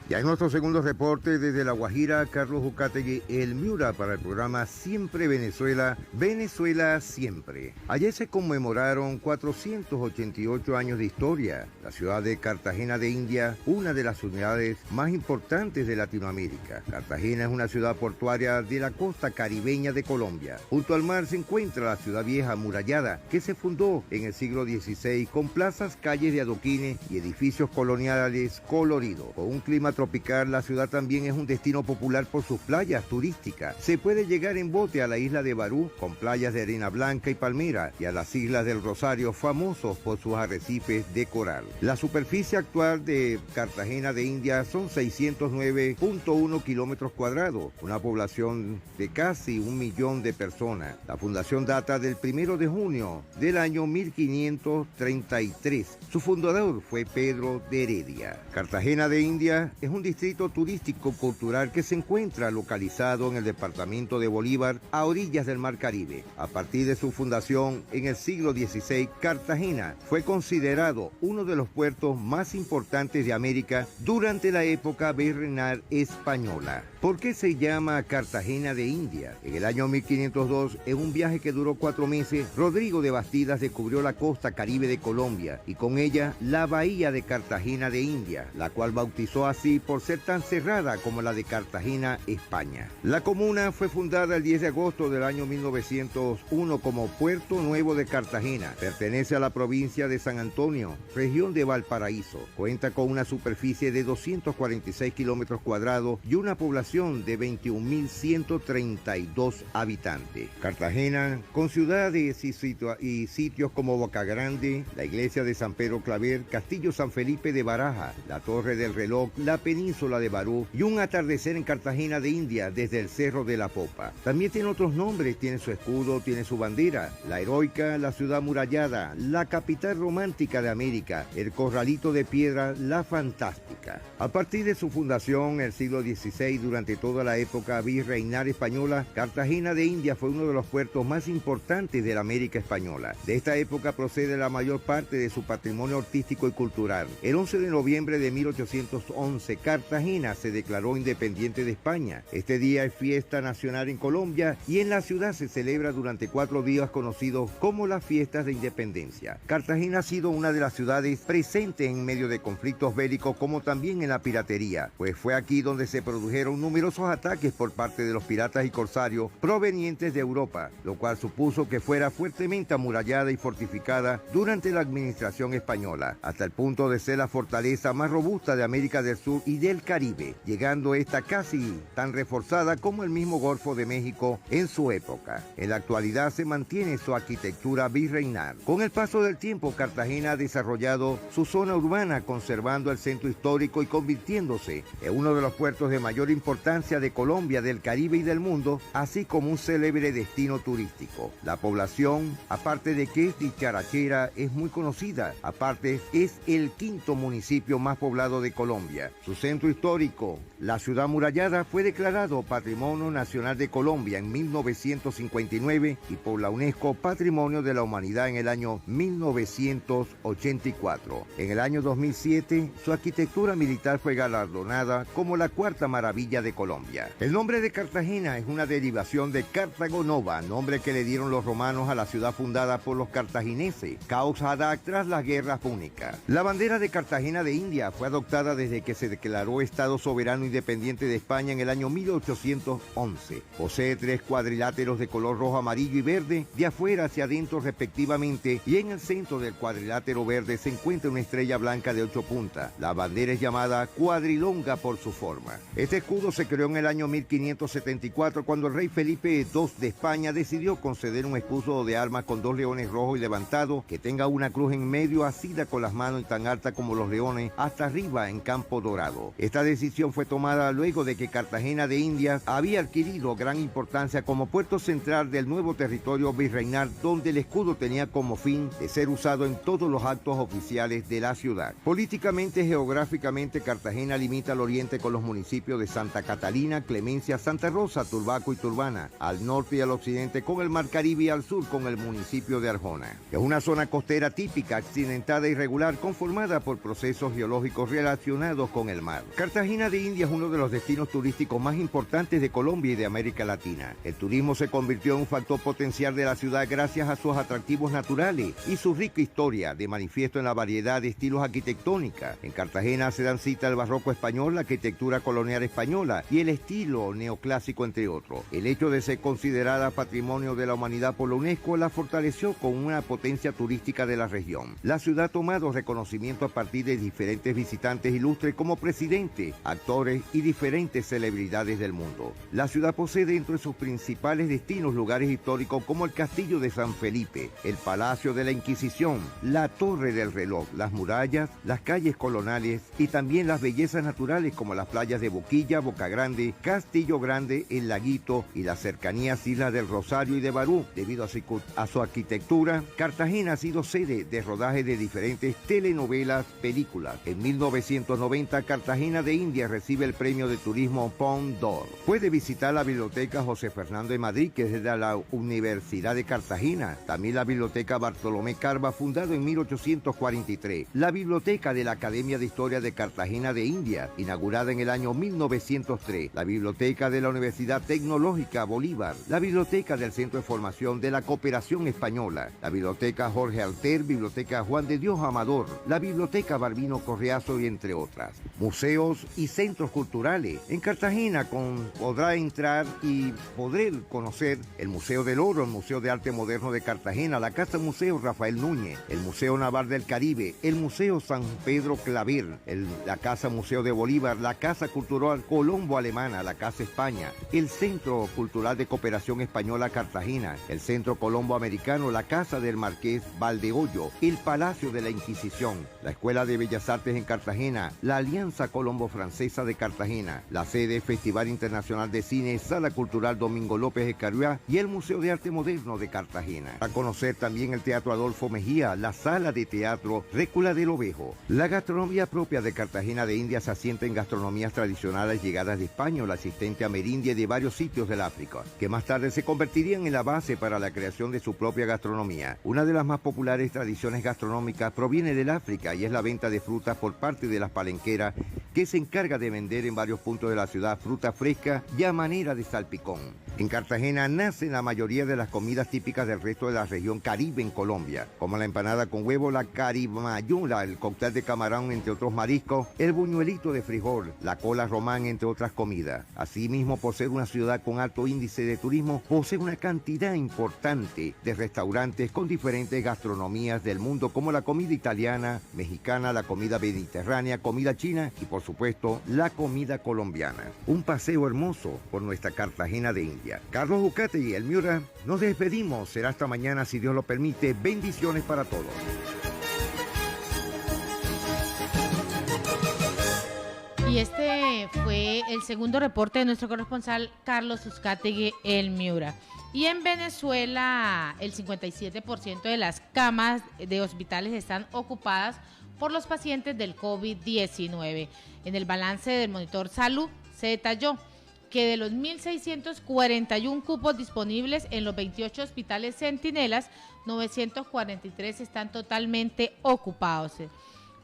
Ya en nuestro segundo reporte desde La Guajira, Carlos Uzcategui, El Miura, para el programa Siempre Venezuela, Venezuela Siempre. Ayer se conmemoraron 488 años de historia. La ciudad de Cartagena de India, una de las ciudades más importantes de Latinoamérica. Cartagena es una ciudad portuaria de la costa caribeña de Colombia. Junto al mar se encuentra la ciudad vieja amurallada, que se fundó en el siglo XVI con plazas, calles de adoquines y edificios coloniales coloridos. Con un clima tropical tropical, la ciudad también es un destino popular por sus playas turísticas. Se puede llegar en bote a la isla de Barú, con playas de arena blanca y palmera, y a las islas del Rosario, famosos por sus arrecifes de coral. La superficie actual de Cartagena de Indias son 609.1 kilómetros cuadrados, una población de casi 1 millón de personas. La fundación data del 1 de junio del año 1533. Su fundador fue Pedro de Heredia. Cartagena de Indias es un distrito turístico cultural que se encuentra localizado en el departamento de Bolívar, a orillas del Mar Caribe. A partir de su fundación en el siglo XVI, Cartagena fue considerado uno de los puertos más importantes de América durante la época virreinal española. ¿Por qué se llama Cartagena de Indias? En el año 1502, en un viaje que duró 4 meses, Rodrigo de Bastidas descubrió la costa caribe de Colombia y con ella la bahía de Cartagena de Indias, la cual bautizó así por ser tan cerrada como la de Cartagena, España. La comuna fue fundada el 10 de agosto del año 1901 como Puerto Nuevo de Cartagena. Pertenece a la provincia de San Antonio, región de Valparaíso. Cuenta con una superficie de 246 kilómetros cuadrados y una población de 21.132 habitantes. Cartagena, con ciudades y sitios como Boca Grande, la iglesia de San Pedro Claver, Castillo San Felipe de Baraja, la Torre del Reloj, la península de Barú y un atardecer en Cartagena de Indias desde el Cerro de la Popa. También tiene otros nombres, tiene su escudo, tiene su bandera, la heroica, la ciudad murallada, la capital romántica de América, el corralito de piedra, la fantástica. A partir de su fundación, el siglo XVI, durante toda la época virreinal española, Cartagena de Indias fue uno de los puertos más importantes de la América española. De esta época procede la mayor parte de su patrimonio artístico y cultural. El 11 de noviembre de 1811, Cartagena se declaró independiente de España. Este día es fiesta nacional en Colombia y en la ciudad se celebra durante 4 días conocidos como las fiestas de independencia. Cartagena ha sido una de las ciudades presentes en medio de conflictos bélicos como también en la piratería, pues fue aquí donde se produjeron numerosos ataques por parte de los piratas y corsarios provenientes de Europa, lo cual supuso que fuera fuertemente amurallada y fortificada durante la administración española, hasta el punto de ser la fortaleza más robusta de América del Sur y del Caribe, llegando esta casi tan reforzada como el mismo Golfo de México en su época. En la actualidad se mantiene su arquitectura virreinal. Con el paso del tiempo, Cartagena ha desarrollado su zona urbana, conservando el centro histórico y convirtiéndose en uno de los puertos de mayor importancia de Colombia, del Caribe y del mundo, así como un célebre destino turístico. La población, aparte de que es dicharachera, es muy conocida. Aparte, es el 5º municipio más poblado de Colombia. Su centro histórico, la ciudad murallada, fue declarado Patrimonio Nacional de Colombia en 1959 y por la UNESCO Patrimonio de la Humanidad en el año 1984. En el año 2007, su arquitectura militar fue galardonada como la 4ª maravilla de Colombia. El nombre de Cartagena es una derivación de Cartago Nova, nombre que le dieron los romanos a la ciudad fundada por los cartagineses, causada tras las guerras púnicas. La bandera de Cartagena de Indias fue adoptada desde que se declaró Estado soberano independiente de España en el año 1811. Posee 3 cuadriláteros de color rojo, amarillo y verde, de afuera hacia adentro respectivamente, y en el centro del cuadrilátero verde se encuentra una estrella blanca de 8 puntas. La bandera es llamada cuadrilonga por su forma. Este escudo se creó en el año 1574 cuando el rey Felipe II de España decidió conceder un escudo de armas con 2 leones rojos y levantados que tenga una cruz en medio asida con las manos tan altas como los leones hasta arriba en campo dorado. Esta decisión fue tomada luego de que Cartagena de Indias había adquirido gran importancia como puerto central del nuevo territorio virreinal, donde el escudo tenía como fin de ser usado en todos los actos oficiales de la ciudad. Políticamente y geográficamente, Cartagena limita al oriente con los municipios de Santa Catalina, Clemencia, Santa Rosa, Turbaco y Turbana, al norte y al occidente con el Mar Caribe y al sur con el municipio de Arjona. Es una zona costera típica, accidentada e irregular, conformada por procesos geológicos relacionados con el mar. Cartagena de Indias es uno de los destinos turísticos más importantes de Colombia y de América Latina. El turismo se convirtió en un factor potencial de la ciudad gracias a sus atractivos naturales y su rica historia, de manifiesto en la variedad de estilos arquitectónicos. En Cartagena se se dan cita al barroco español, la arquitectura colonial española y el estilo neoclásico, entre otros. El hecho de ser considerada Patrimonio de la Humanidad por la UNESCO la fortaleció con una potencia turística de la región. La ciudad ha tomado reconocimiento a partir de diferentes visitantes ilustres como presidentes, actores y diferentes celebridades del mundo. La ciudad posee dentro de sus principales destinos lugares históricos como el Castillo de San Felipe, el Palacio de la Inquisición, la Torre del Reloj, las murallas, las calles coloniales y también las bellezas naturales como las playas de Boquilla, Boca Grande, Castillo Grande, El Laguito y las cercanías Islas del Rosario y de Barú. Debido a su arquitectura, Cartagena ha sido sede de rodaje de diferentes telenovelas, películas. En 1990, Cartagena de Indias recibe el premio de turismo Pont d'Or. Puede visitar la Biblioteca José Fernando de Madrid, que es de la Universidad de Cartagena. También la Biblioteca Bartolomé Carva, fundado en 1843. La Biblioteca de la Academia de Historia de Cartagena de Indias, inaugurada en el año 1903. La Biblioteca de la Universidad Tecnológica Bolívar. La Biblioteca del Centro de Formación de la Cooperación Española. La Biblioteca Jorge Alter, Biblioteca Juan de Dios Amador. La Biblioteca Barbino Correazo y entre otras. Museos y centros culturales. En Cartagena podrá entrar y poder conocer el Museo del Oro, el Museo de Arte Moderno de Cartagena, la Casa Museo Rafael Núñez, el Museo Naval del Caribe, el Museo San Pedro Claver, la Casa Museo de Bolívar, la Casa Cultural Colombo Alemana, la Casa España, el Centro Cultural de Cooperación Española Cartagena, el Centro Colombo Americano, la Casa del Marqués Valdeollo, el Palacio de la Inquisición, la Escuela de Bellas Artes en Cartagena, la Alianza Colombo Francesa de Cartagena, la sede Festival Internacional de Cine, Sala Cultural Domingo López Escariá y el Museo de Arte Moderno de Cartagena. A conocer también el Teatro Adolfo Mejía, la Sala de Teatro Récula del Ovejo. La gastronomía propia de Cartagena de Indias se asienta en gastronomías tradicionales llegadas de España, la asistente amerindia y de varios sitios del África, que más tarde se convertirían en la base para la creación de su propia gastronomía. Una de las más populares tradiciones gastronómicas proviene del África y es la venta de frutas por parte de las palenqueras, que se encarga de vender en varios puntos de la ciudad fruta fresca y a manera de salpicón. En Cartagena nacen la mayoría de las comidas típicas del resto de la región Caribe en Colombia, como la empanada con huevo, la carimayula, el cóctel de camarón, entre otros mariscos, el buñuelito de frijol, la cola román, entre otras comidas. Asimismo, por ser una ciudad con alto índice de turismo, posee una cantidad importante de restaurantes con diferentes gastronomías del mundo, como la comida italiana, mexicana, la comida mediterránea, comida china y, por supuesto, la comida colombiana. Un paseo hermoso por nuestra Cartagena de Indias. Carlos Bucate y El Miura, nos despedimos. Será hasta mañana, si Dios lo permite. Bendiciones para todos. Y este fue el segundo reporte de nuestro corresponsal Carlos Uzcategui, El Miura. Y en Venezuela, el 57% de las camas de hospitales están ocupadas por los pacientes del COVID-19. En el balance del Monitor Salud se detalló que de los 1.641 cupos disponibles en los 28 hospitales centinelas, 943 están totalmente ocupados.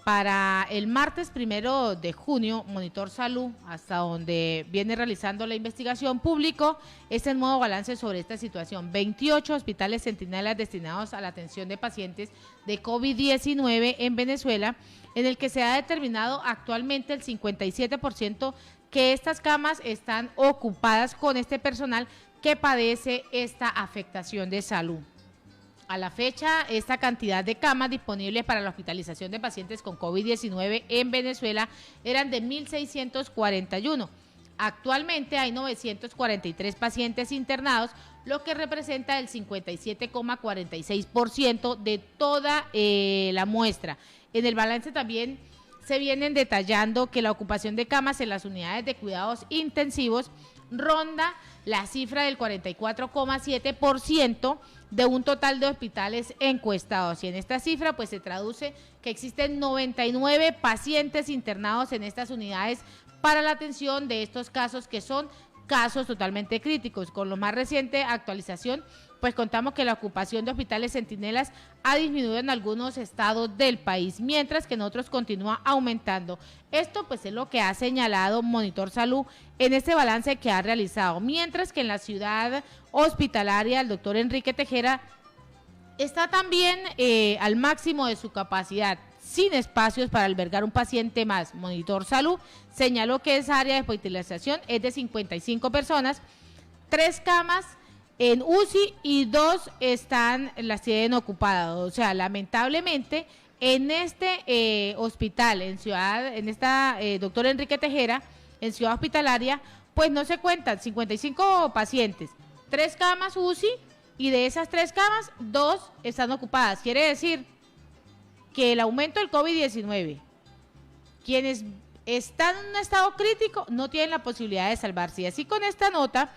Para el martes 1 de junio, Monitor Salud, hasta donde viene realizando la investigación, publicó este nuevo balance sobre esta situación. 28 hospitales centinelas destinados a la atención de pacientes de COVID-19 en Venezuela, en el que se ha determinado actualmente el 57% que estas camas están ocupadas con este personal que padece esta afectación de salud. A la fecha, esta cantidad de camas disponibles para la hospitalización de pacientes con COVID-19 en Venezuela eran de 1.641. Actualmente hay 943 pacientes internados, lo que representa el 57,46% de toda la muestra. En el balance también se vienen detallando que la ocupación de camas en las unidades de cuidados intensivos ronda la cifra del 44,7% de un total de hospitales encuestados. Y en esta cifra pues se traduce que existen 99 pacientes internados en estas unidades para la atención de estos casos, que son casos totalmente críticos. Con la más reciente actualización, pues contamos que la ocupación de hospitales centinelas ha disminuido en algunos estados del país, mientras que en otros continúa aumentando. Esto pues es lo que ha señalado Monitor Salud en este balance que ha realizado, mientras que en la ciudad hospitalaria el doctor Enrique Tejera está también al máximo de su capacidad. sin espacios para albergar un paciente más. Monitor Salud señaló que esa área de hospitalización es de 55 personas, 3 camas en UCI y 2 las tienen ocupadas. O sea, lamentablemente en este hospital, en esta doctor Enrique Tejera, en Ciudad Hospitalaria, pues no se cuentan 55 pacientes, 3 camas UCI y de esas 3 camas, 2 están ocupadas. Quiere decir que el aumento del COVID-19, quienes están en un estado crítico no tienen la posibilidad de salvarse. Y así con esta nota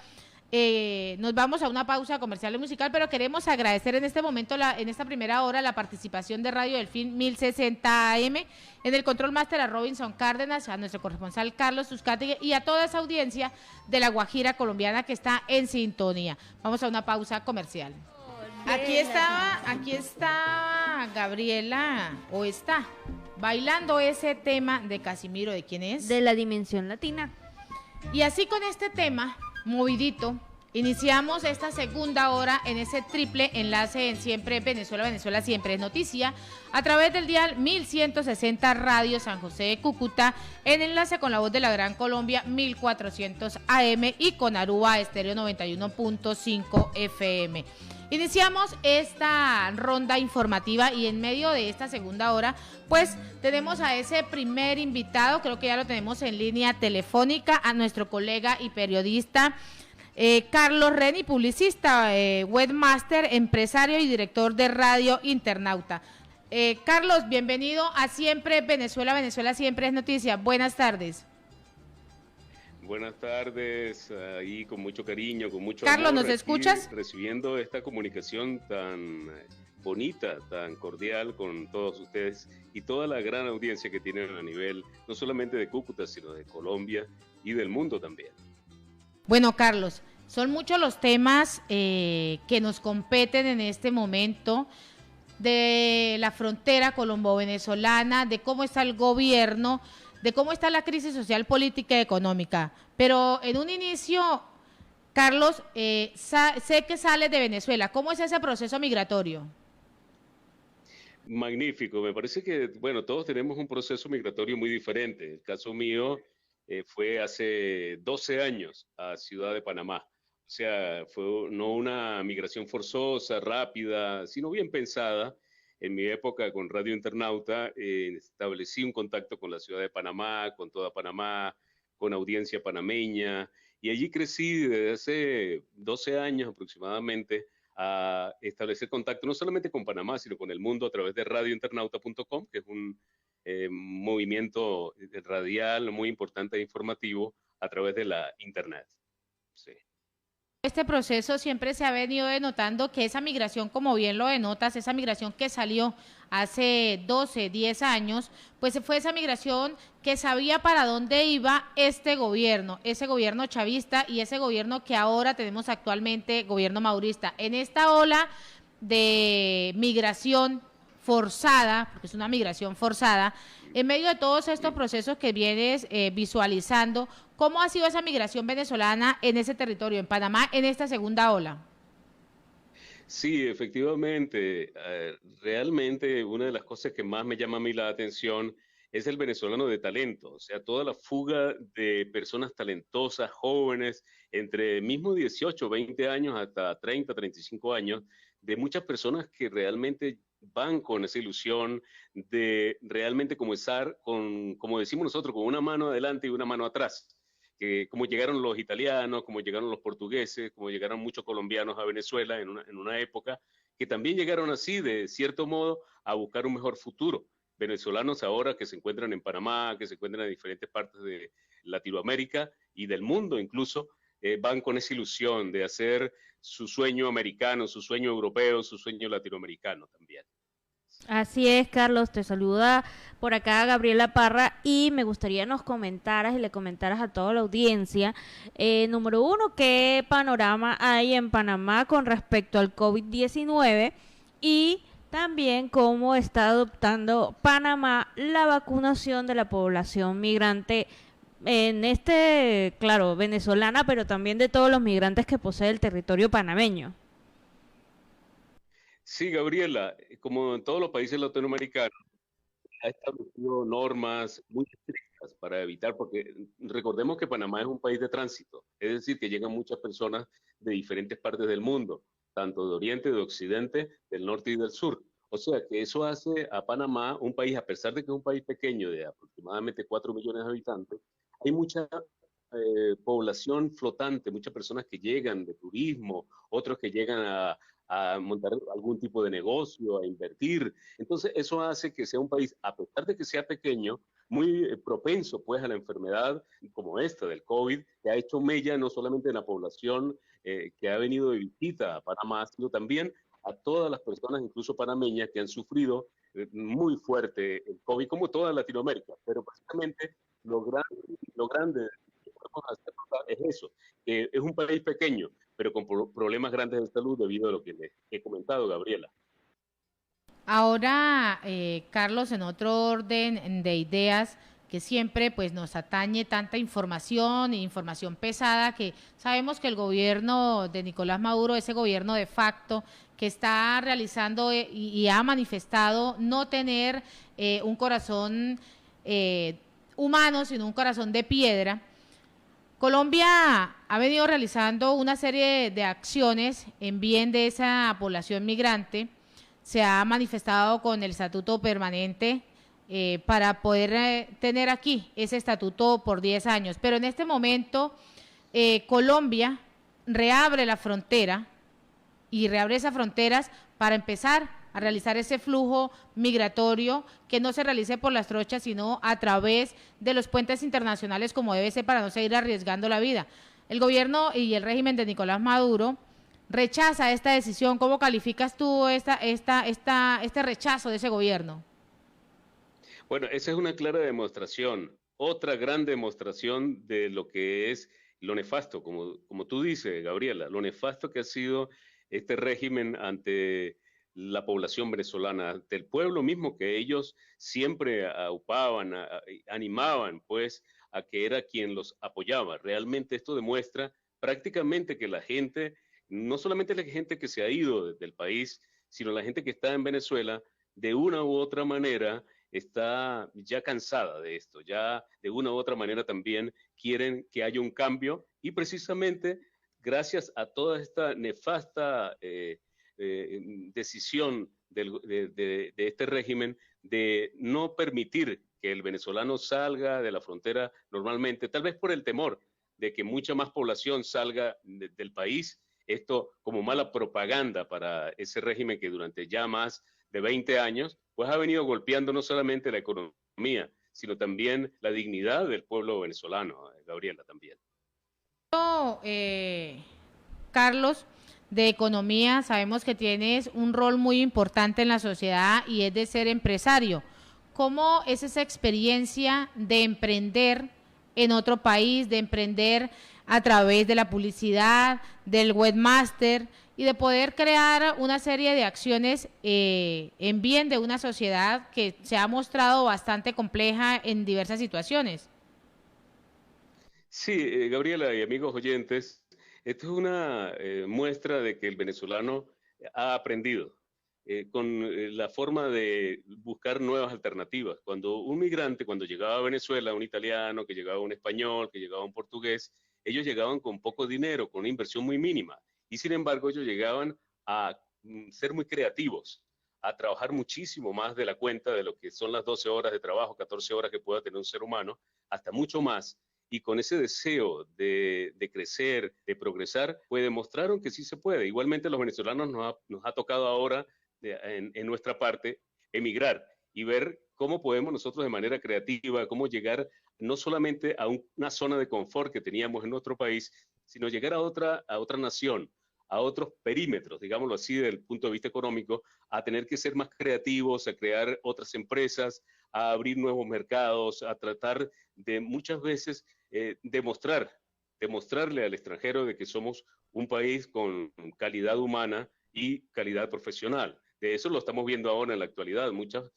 nos vamos a una pausa comercial y musical, pero queremos agradecer en este momento, en esta primera hora, la participación de Radio Delfín 1060 AM, en el control máster a Robinson Cárdenas, a nuestro corresponsal Carlos Uzcategui y a toda esa audiencia de La Guajira colombiana que está en sintonía. Vamos a una pausa comercial. Aquí está Gabriela, o está bailando ese tema de Casimiro. ¿De quién es? De La Dimensión Latina. Y así con este tema movidito, iniciamos esta segunda hora en ese triple enlace en Siempre Venezuela, Venezuela Siempre es Noticia, a través del dial 1160 Radio San José de Cúcuta, en enlace con La Voz de la Gran Colombia 1400 AM y con Aruba Estéreo 91.5 FM. Iniciamos esta ronda informativa y en medio de esta segunda hora, pues tenemos a ese primer invitado, creo que ya lo tenemos en línea telefónica, a nuestro colega y periodista Carlos Reni, publicista, webmaster, empresario y director de Radio Internauta. Carlos, bienvenido a Siempre Venezuela, Venezuela Siempre es Noticia. Buenas tardes. Buenas tardes, ahí con mucho cariño, con mucho Carlos, amor. ¿nos escuchas? Recibiendo esta comunicación tan bonita, tan cordial con todos ustedes y toda la gran audiencia que tienen a nivel, no solamente de Cúcuta, sino de Colombia y del mundo también. Bueno, Carlos, son muchos los temas que nos competen en este momento, de la frontera colombo-venezolana, de cómo está el gobierno, de cómo está la crisis social, política y económica. Pero en un inicio, Carlos, sé que sales de Venezuela. ¿Cómo es ese proceso migratorio? Magnífico, me parece que, bueno, todos tenemos un proceso migratorio muy diferente. El caso mío fue hace 12 años a Ciudad de Panamá. O sea, fue no una migración forzosa, rápida, sino bien pensada. En mi época con Radio Internauta establecí un contacto con la ciudad de Panamá, con toda Panamá, con audiencia panameña, y allí crecí desde hace 12 años aproximadamente a establecer contacto no solamente con Panamá, sino con el mundo a través de radiointernauta.com, que es un movimiento radial muy importante e informativo a través de la Internet. Sí. Este proceso siempre se ha venido denotando que esa migración, como bien lo denotas, esa migración que salió hace 12, 10 años, pues fue esa migración que sabía para dónde iba ese gobierno chavista y ese gobierno que ahora tenemos actualmente, gobierno maurista. En esta ola de migración forzada, porque es una migración forzada, en medio de todos estos procesos que vienes visualizando, ¿cómo ha sido esa migración venezolana en ese territorio, en Panamá, en esta segunda ola? Sí, efectivamente, realmente una de las cosas que más me llama a mí la atención es el venezolano de talento, o sea, toda la fuga de personas talentosas, jóvenes, entre mismo 18, 20 años hasta 30, 35 años, de muchas personas que realmente van con esa ilusión de realmente comenzar con, como decimos nosotros, con una mano adelante y una mano atrás. Que como llegaron los italianos, como llegaron los portugueses, como llegaron muchos colombianos a Venezuela en una época, que también llegaron así, de cierto modo, a buscar un mejor futuro. Venezolanos ahora que se encuentran en Panamá, que se encuentran en diferentes partes de Latinoamérica y del mundo incluso, van con esa ilusión de hacer su sueño americano, su sueño europeo, su sueño latinoamericano también. Así es, Carlos, te saluda por acá Gabriela Parra y me gustaría nos comentaras y le comentaras a toda la audiencia, número uno, qué panorama hay en Panamá con respecto al COVID-19 y también cómo está adoptando Panamá la vacunación de la población migrante en claro, venezolana, pero también de todos los migrantes que posee el territorio panameño. Sí, Gabriela, como en todos los países latinoamericanos, ha establecido normas muy estrictas para evitar, porque recordemos que Panamá es un país de tránsito, es decir, que llegan muchas personas de diferentes partes del mundo, tanto de Oriente, de Occidente, del norte y del sur. O sea que eso hace a Panamá un país, a pesar de que es un país pequeño de aproximadamente 4 millones de habitantes, hay mucha población flotante, muchas personas que llegan de turismo, otros que llegan a montar algún tipo de negocio, a invertir. Entonces, eso hace que sea un país, a pesar de que sea pequeño, muy propenso pues a la enfermedad como esta del COVID, que ha hecho mella no solamente en la población que ha venido de visita a Panamá, sino también a todas las personas, incluso panameñas, que han sufrido muy fuerte el COVID, como toda Latinoamérica. Pero básicamente lo grande que podemos hacer es eso, que es un país pequeño, pero con problemas grandes de salud debido a lo que les he comentado, Gabriela. Ahora, Carlos, en otro orden de ideas que siempre pues nos atañe tanta información, información pesada, que sabemos que el gobierno de Nicolás Maduro, ese gobierno de facto que está realizando y ha manifestado no tener un corazón humano, sino un corazón de piedra. Colombia ha venido realizando una serie de acciones en bien de esa población migrante. Se ha manifestado con el estatuto permanente para poder tener aquí ese estatuto por 10 años. Pero en este momento Colombia reabre la frontera y reabre esas fronteras para empezar a realizar ese flujo migratorio que no se realice por las trochas, sino a través de los puentes internacionales como debe ser para no seguir arriesgando la vida. El gobierno y el régimen de Nicolás Maduro rechaza esta decisión. ¿Cómo calificas tú este rechazo de ese gobierno? Bueno, esa es una clara demostración, otra gran demostración de lo que es lo nefasto, como tú dices, Gabriela, lo nefasto que ha sido este régimen ante la población venezolana, ante el pueblo mismo que ellos siempre aupaban, animaban, pues, a que era quien los apoyaba. Realmente esto demuestra prácticamente que la gente, no solamente la gente que se ha ido del país, sino la gente que está en Venezuela, de una u otra manera está ya cansada de esto, ya de una u otra manera también quieren que haya un cambio y precisamente gracias a toda esta nefasta decisión de este régimen de no permitir que el venezolano salga de la frontera normalmente, tal vez por el temor de que mucha más población salga del país, esto como mala propaganda para ese régimen que durante ya más de 20 años, pues ha venido golpeando no solamente la economía, sino también la dignidad del pueblo venezolano, Gabriela, también. Carlos, de economía, sabemos que tienes un rol muy importante en la sociedad y es de ser empresario. ¿Cómo es esa experiencia de emprender en otro país, de emprender a través de la publicidad, del webmaster y de poder crear una serie de acciones en bien de una sociedad que se ha mostrado bastante compleja en diversas situaciones? Sí, Gabriela y amigos oyentes, esto es una muestra de que el venezolano ha aprendido con la forma de buscar nuevas alternativas. Cuando un migrante, cuando llegaba a Venezuela, un italiano, que llegaba un español, que llegaba un portugués, ellos llegaban con poco dinero, con una inversión muy mínima. Y sin embargo, ellos llegaban a ser muy creativos, a trabajar muchísimo más de la cuenta de lo que son las 12 horas de trabajo, 14 horas que pueda tener un ser humano, hasta mucho más. Y con ese deseo de crecer, de progresar, pues demostraron que sí se puede. Igualmente los venezolanos nos ha tocado ahora en nuestra parte emigrar y ver cómo podemos nosotros de manera creativa, cómo llegar no solamente a una zona de confort que teníamos en nuestro país, sino llegar a otra nación, a otros perímetros, digámoslo así, desde el punto de vista económico, a tener que ser más creativos, a crear otras empresas, a abrir nuevos mercados, a tratar de muchas veces demostrarle al extranjero de que somos un país con calidad humana y calidad profesional. De eso lo estamos viendo ahora en la actualidad. Muchos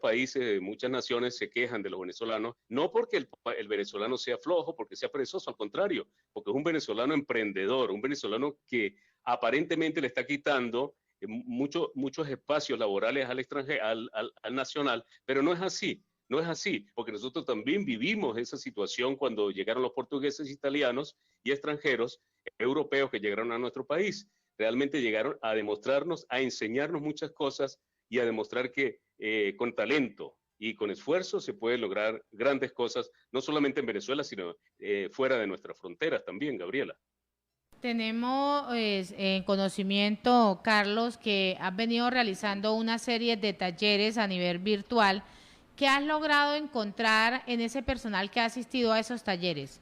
países, muchas naciones se quejan de los venezolanos, no porque el venezolano sea flojo, porque sea perezoso, al contrario, porque es un venezolano emprendedor, un venezolano que aparentemente le está quitando muchos espacios laborales al extranjero, al nacional, pero no es así. No es así, porque nosotros también vivimos esa situación cuando llegaron los portugueses, italianos y extranjeros europeos que llegaron a nuestro país. Realmente llegaron a demostrarnos, a enseñarnos muchas cosas y a demostrar que con talento y con esfuerzo se pueden lograr grandes cosas, no solamente en Venezuela, sino fuera de nuestras fronteras también, Gabriela. Tenemos en conocimiento, Carlos, que has venido realizando una serie de talleres a nivel virtual. ¿Qué has logrado encontrar en ese personal que ha asistido a esos talleres?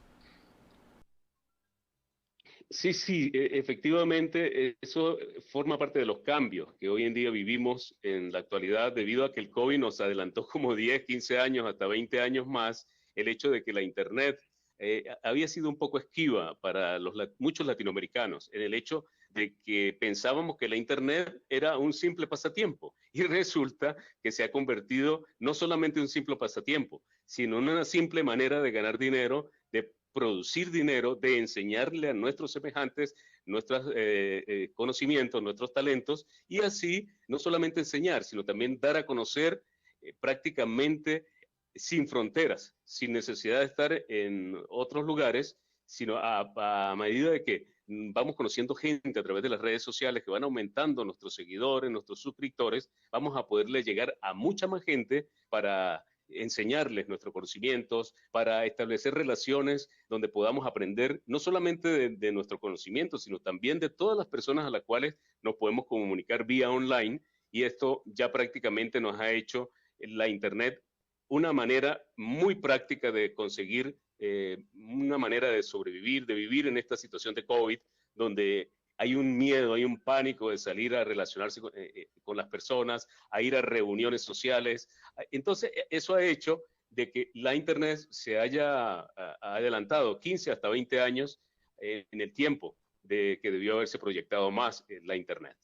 Sí, efectivamente, eso forma parte de los cambios que hoy en día vivimos en la actualidad debido a que el COVID nos adelantó como 10, 15 años, hasta 20 años más, el hecho de que la Internet había sido un poco esquiva para muchos latinoamericanos, en el hecho de que pensábamos que la Internet era un simple pasatiempo y resulta que se ha convertido no solamente en un simple pasatiempo, sino en una simple manera de ganar dinero, de producir dinero, de enseñarle a nuestros semejantes nuestros conocimientos, nuestros talentos, y así no solamente enseñar, sino también dar a conocer prácticamente sin fronteras, sin necesidad de estar en otros lugares, sino a medida de que vamos conociendo gente a través de las redes sociales que van aumentando nuestros seguidores, nuestros suscriptores, vamos a poderle llegar a mucha más gente para enseñarles nuestros conocimientos, para establecer relaciones donde podamos aprender no solamente de nuestro conocimiento, sino también de todas las personas a las cuales nos podemos comunicar vía online, y esto ya prácticamente nos ha hecho la Internet una manera muy práctica de conseguir una manera de sobrevivir, de vivir en esta situación de COVID, donde hay un miedo, hay un pánico de salir a relacionarse con las personas, a ir a reuniones sociales. Entonces, eso ha hecho de que la Internet se haya adelantado 15 hasta 20 años en el tiempo de que debió haberse proyectado más la Internet.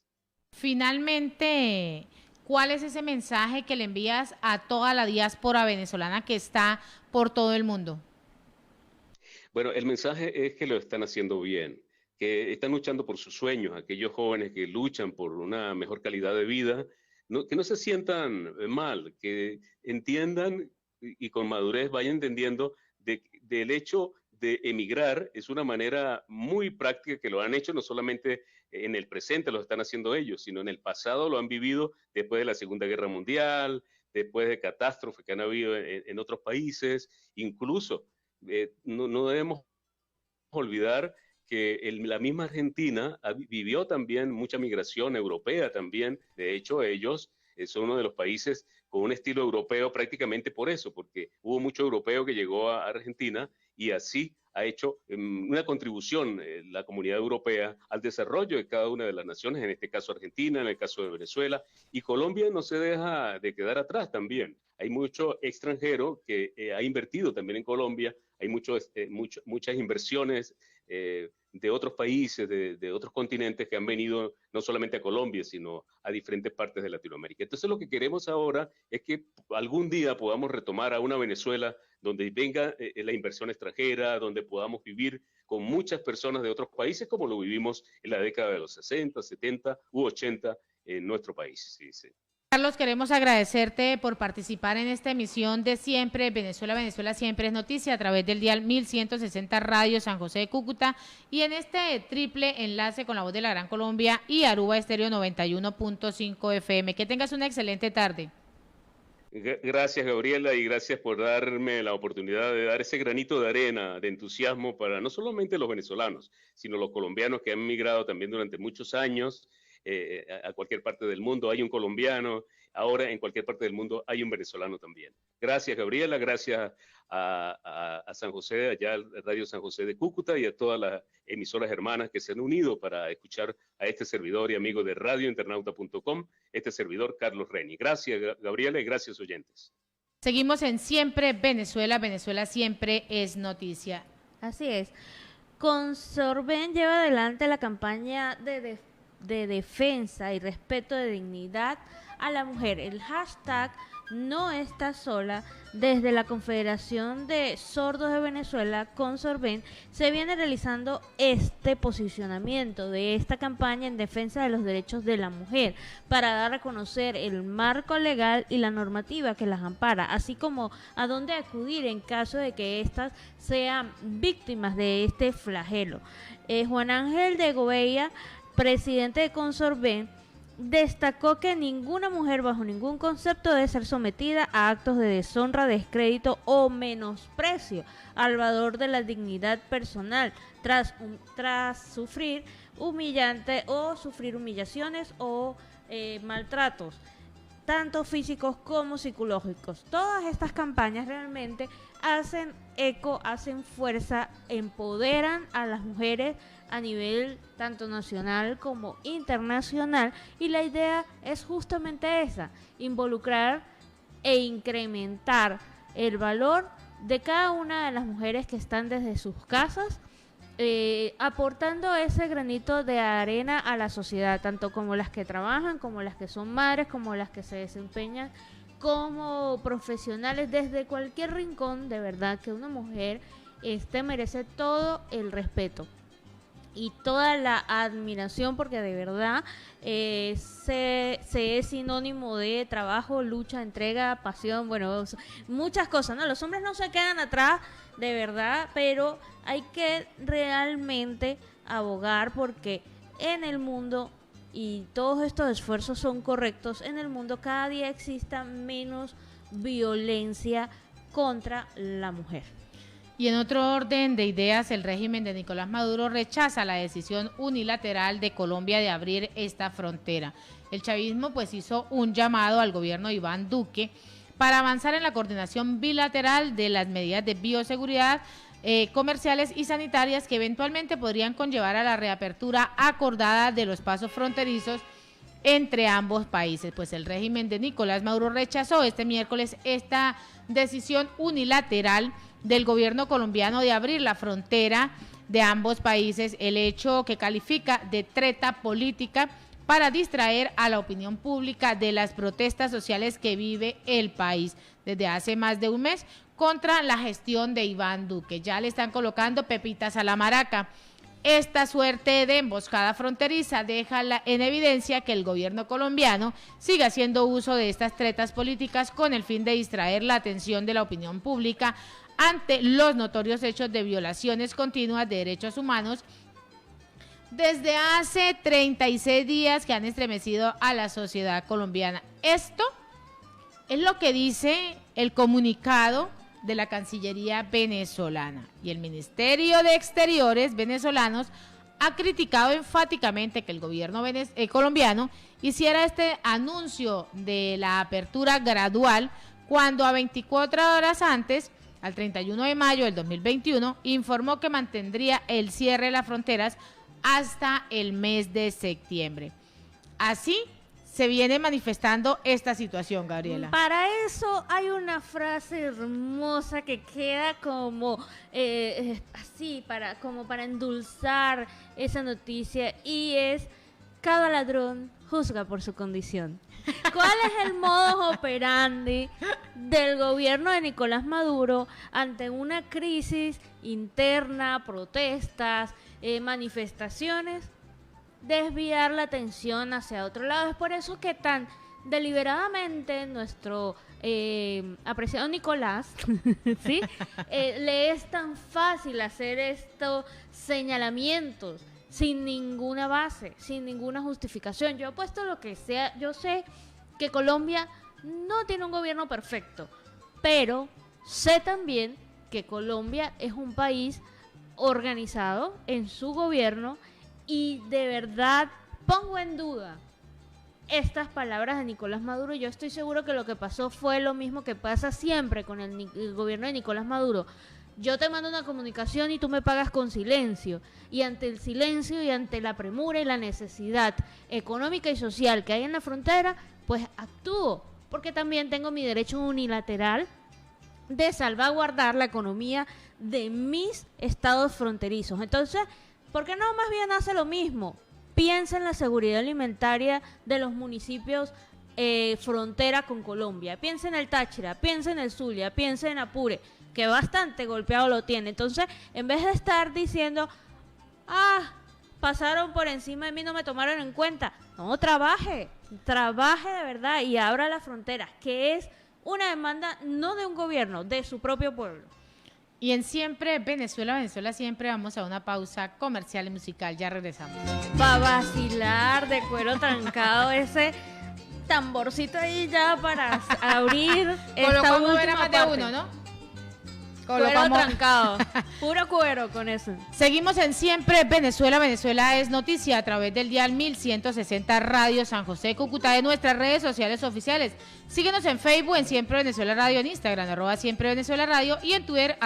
Finalmente, ¿cuál es ese mensaje que le envías a toda la diáspora venezolana que está por todo el mundo? Bueno, el mensaje es que lo están haciendo bien, que están luchando por sus sueños, aquellos jóvenes que luchan por una mejor calidad de vida, que no se sientan mal, que entiendan y con madurez vayan entendiendo del hecho de emigrar es una manera muy práctica que lo han hecho no solamente en el presente, lo están haciendo ellos, sino en el pasado lo han vivido después de la Segunda Guerra Mundial, después de catástrofes que han habido en otros países, incluso no debemos olvidar que la misma Argentina vivió también mucha migración europea también. De hecho, ellos son uno de los países con un estilo europeo prácticamente por eso, porque hubo mucho europeo que llegó a Argentina y así ha hecho una contribución la comunidad europea al desarrollo de cada una de las naciones, en este caso Argentina, en el caso de Venezuela, y Colombia no se deja de quedar atrás también. Hay mucho extranjero que ha invertido también en Colombia, hay muchas inversiones de otros países, de otros continentes que han venido no solamente a Colombia, sino a diferentes partes de Latinoamérica. Entonces lo que queremos ahora es que algún día podamos retomar a una Venezuela donde venga la inversión extranjera, donde podamos vivir con muchas personas de otros países como lo vivimos en la década de los 60, 70 u 80 en nuestro país. Sí, sí. Carlos, queremos agradecerte por participar en esta emisión de Siempre Venezuela, Venezuela Siempre es Noticia a través del dial 1160 Radio San José de Cúcuta y en este triple enlace con la Voz de la Gran Colombia y Aruba Estéreo 91.5 FM. Que tengas una excelente tarde. Gracias, Gabriela, y gracias por darme la oportunidad de dar ese granito de arena, de entusiasmo para no solamente los venezolanos, sino los colombianos que han migrado también durante muchos años a cualquier parte del mundo. Hay un colombiano, ahora en cualquier parte del mundo hay un venezolano también. Gracias, Gabriela, gracias a San José, allá al Radio San José de Cúcuta y a todas las emisoras hermanas que se han unido para escuchar a este servidor y amigo de radiointernauta.com, este servidor Carlos Reni. Gracias, Gabriela, y gracias, oyentes. Seguimos en Siempre Venezuela, Venezuela Siempre es Noticia. Así es. Consorben lleva adelante la campaña de defensa y respeto de dignidad a la mujer. El hashtag no está sola. Desde la Confederación de Sordos de Venezuela, Consorven, se viene realizando este posicionamiento de esta campaña en defensa de los derechos de la mujer para dar a conocer el marco legal y la normativa que las ampara, así como a dónde acudir en caso de que éstas sean víctimas de este flagelo. Juan Ángel de Gobella, presidente de Consorven, destacó que ninguna mujer bajo ningún concepto debe ser sometida a actos de deshonra, descrédito o menosprecio al valor de la dignidad personal tras sufrir humillaciones o maltratos, tanto físicos como psicológicos. Todas estas campañas realmente hacen eco, hacen fuerza, empoderan a las mujeres a nivel tanto nacional como internacional, y la idea es justamente esa: involucrar e incrementar el valor de cada una de las mujeres que están desde sus casas, aportando ese granito de arena a la sociedad, tanto como las que trabajan, como las que son madres, como las que se desempeñan como profesionales desde cualquier rincón. De verdad que una mujer merece todo el respeto y toda la admiración, porque de verdad se es sinónimo de trabajo, lucha, entrega, pasión, bueno, muchas cosas, ¿no? Los hombres no se quedan atrás, de verdad, pero hay que realmente abogar porque en el mundo, y todos estos esfuerzos son correctos, en el mundo cada día exista menos violencia contra la mujer. Y en otro orden de ideas, el régimen de Nicolás Maduro rechaza la decisión unilateral de Colombia de abrir esta frontera. El chavismo pues hizo un llamado al gobierno de Iván Duque para avanzar en la coordinación bilateral de las medidas de bioseguridad comerciales y sanitarias que eventualmente podrían conllevar a la reapertura acordada de los pasos fronterizos entre ambos países. Pues el régimen de Nicolás Maduro rechazó este miércoles esta decisión unilateral del gobierno colombiano de abrir la frontera de ambos países, el hecho que califica de treta política para distraer a la opinión pública de las protestas sociales que vive el país desde hace más de un mes contra la gestión de Iván Duque. Ya le están colocando pepitas a la maraca. Esta suerte de emboscada fronteriza deja en evidencia que el gobierno colombiano sigue haciendo uso de estas tretas políticas con el fin de distraer la atención de la opinión pública ante los notorios hechos de violaciones continuas de derechos humanos desde hace 36 días que han estremecido a la sociedad colombiana. Esto es lo que dice el comunicado de la Cancillería venezolana, y el Ministerio de Exteriores venezolanos ha criticado enfáticamente que el gobierno colombiano hiciera este anuncio de la apertura gradual cuando a 24 horas antes, al 31 de mayo del 2021, informó que mantendría el cierre de las fronteras hasta el mes de septiembre. Así se viene manifestando esta situación, Gabriela. Para eso hay una frase hermosa que queda como así, como para endulzar esa noticia, y es: cada ladrón juzga por su condición. ¿Cuál es el modus operandi del gobierno de Nicolás Maduro ante una crisis interna, protestas, manifestaciones? Desviar la atención hacia otro lado. Es por eso que tan deliberadamente nuestro apreciado Nicolás ¿sí? Le es tan fácil hacer estos señalamientos sin ninguna base, sin ninguna justificación. Yo apuesto lo que sea. Yo sé que Colombia no tiene un gobierno perfecto, pero sé también que Colombia es un país organizado en su gobierno, y de verdad pongo en duda estas palabras de Nicolás Maduro. Yo estoy seguro que lo que pasó fue lo mismo que pasa siempre con el gobierno de Nicolás Maduro. Yo te mando una comunicación y tú me pagas con silencio. Y ante el silencio y ante la premura y la necesidad económica y social que hay en la frontera, pues actúo, porque también tengo mi derecho unilateral de salvaguardar la economía de mis estados fronterizos. Entonces, ¿por qué no más bien hace lo mismo? Piensa en la seguridad alimentaria de los municipios frontera con Colombia. Piensa en el Táchira, piensa en el Zulia, piensa en Apure, que bastante golpeado lo tiene. Entonces, en vez de estar diciendo, pasaron por encima de mí, no me tomaron en cuenta, no, trabaje de verdad y abra las fronteras, que es una demanda no de un gobierno, de su propio pueblo. Y en Siempre Venezuela, Venezuela Siempre, vamos a una pausa comercial y musical. Ya regresamos. Va a vacilar de cuero trancado ese tamborcito ahí ya para abrir esta última más de parte. uno, ¿no? Cuero trancado, puro cuero con eso. Seguimos en Siempre Venezuela, Venezuela es noticia a través del dial 1160 Radio San José, Cúcuta, de nuestras redes sociales oficiales. Síguenos en Facebook, en Siempre Venezuela Radio, en Instagram, @Siempre Venezuela Radio, y en Twitter,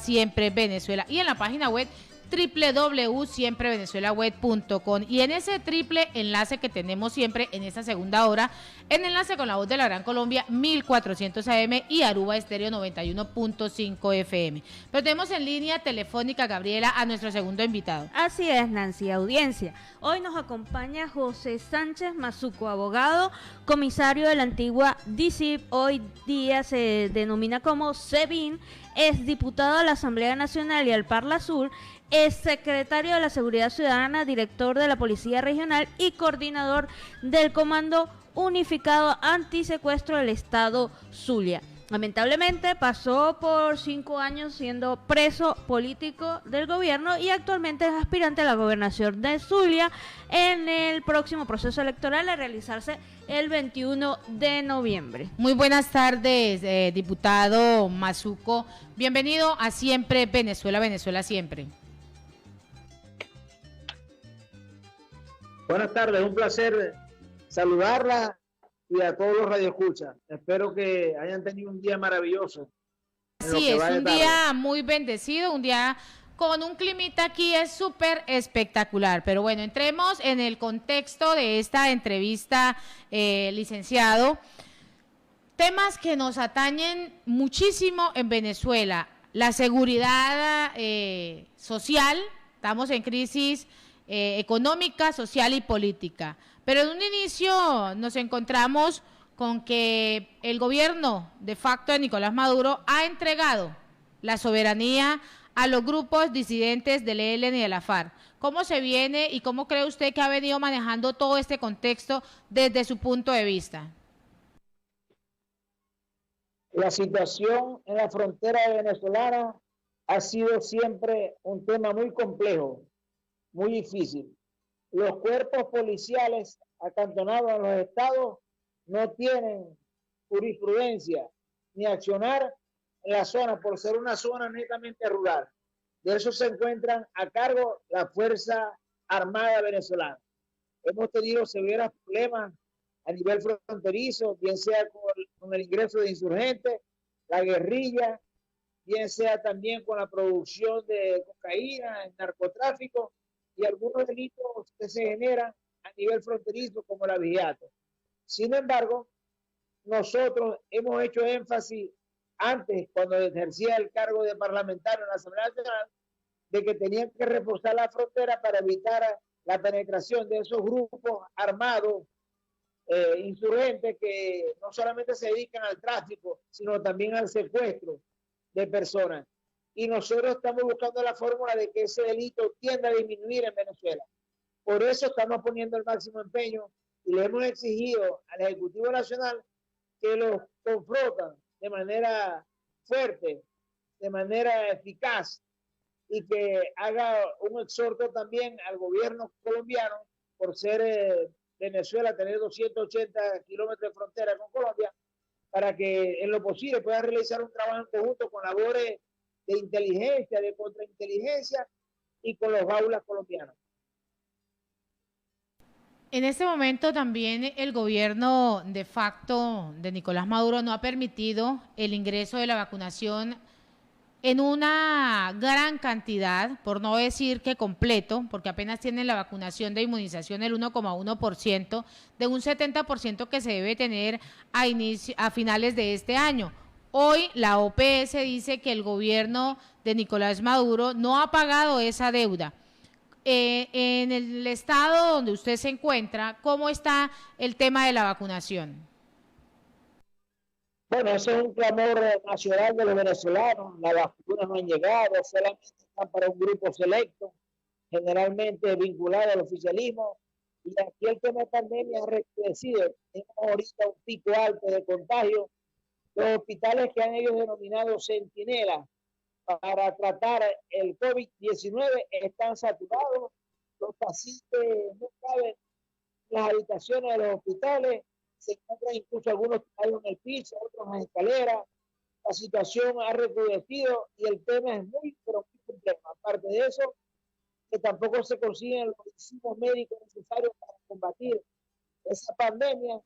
@Siempre Venezuela, y en la página web www.siemprevenezuelaweb.com, y en ese triple enlace que tenemos siempre en esta segunda hora, en enlace con la voz de la Gran Colombia 1400 AM y Aruba Estéreo 91.5 FM. Pero tenemos en línea telefónica, Gabriela, a nuestro segundo invitado. Así es, Nancy, audiencia. Hoy nos acompaña José Sánchez Mazuco, abogado, comisario de la antigua DICIP, hoy día se denomina como SEBIN, es diputado de la Asamblea Nacional y al Parla Sur, es secretario de la Seguridad Ciudadana, director de la Policía Regional y coordinador del Comando Unificado Antisecuestro del Estado Zulia. Lamentablemente pasó por 5 años siendo preso político del gobierno y actualmente es aspirante a la gobernación de Zulia en el próximo proceso electoral a realizarse el 21 de noviembre. Muy buenas tardes, diputado Mazuco. Bienvenido a Siempre Venezuela, Venezuela Siempre. Buenas tardes, un placer saludarla y a todos los radioescuchas. Espero que hayan tenido un día maravilloso. Sí, es un día muy bendecido, un día con un climita aquí es súper espectacular. Pero bueno, entremos en el contexto de esta entrevista, licenciado. Temas que nos atañen muchísimo en Venezuela. La seguridad social, estamos en crisis económica, social y política. Pero en un inicio nos encontramos con que el gobierno de facto de Nicolás Maduro ha entregado la soberanía a los grupos disidentes del ELN y de la FARC. ¿Cómo se viene y cómo cree usted que ha venido manejando todo este contexto desde su punto de vista? La situación en la frontera venezolana ha sido siempre un tema muy complejo, muy difícil. Los cuerpos policiales acantonados en los estados no tienen jurisprudencia ni accionar en la zona por ser una zona netamente rural. De eso se encuentran a cargo la Fuerza Armada Venezolana. Hemos tenido severos problemas a nivel fronterizo, bien sea con el ingreso de insurgentes, la guerrilla, bien sea también con la producción de cocaína, el narcotráfico y algunos delitos que se generan a nivel fronterizo como la vigilato. Sin embargo, nosotros hemos hecho énfasis antes, cuando ejercía el cargo de parlamentario en la Asamblea Nacional, de que tenían que reforzar la frontera para evitar la penetración de esos grupos armados insurgentes que no solamente se dedican al tráfico, sino también al secuestro de personas. Y nosotros estamos buscando la fórmula de que ese delito tienda a disminuir en Venezuela. Por eso estamos poniendo el máximo empeño y le hemos exigido al Ejecutivo Nacional que los confrontan de manera fuerte, de manera eficaz, y que haga un exhorto también al gobierno colombiano por ser Venezuela, tener 280 kilómetros de frontera con Colombia, para que en lo posible pueda realizar un trabajo en conjunto con labores de inteligencia, de contrainteligencia y con los baulas colombianos. En este momento también el gobierno de facto de Nicolás Maduro no ha permitido el ingreso de la vacunación en una gran cantidad, por no decir que completo, porque apenas tienen la vacunación de inmunización el 1,1% de un 70% que se debe tener a finales de este año. Hoy la OPS dice que el gobierno de Nicolás Maduro no ha pagado esa deuda. En el estado donde usted se encuentra, ¿cómo está el tema de la vacunación? Bueno, ese es un clamor nacional de los venezolanos. Las vacunas no han llegado, solamente están para un grupo selecto, generalmente vinculado al oficialismo. Y aquí el tema de pandemia ha recrudecido. Tenemos ahorita un pico alto de contagio. Los hospitales que han ellos denominado centinelas para tratar el COVID-19 están saturados. Los pacientes no caben en las habitaciones de los hospitales. Se encuentran incluso algunos en el piso, otros en las escaleras. La situación ha recrudecido y el tema es muy, pero muy complejo. Aparte de eso, que tampoco se consiguen los insumos médicos necesarios para combatir esa pandemia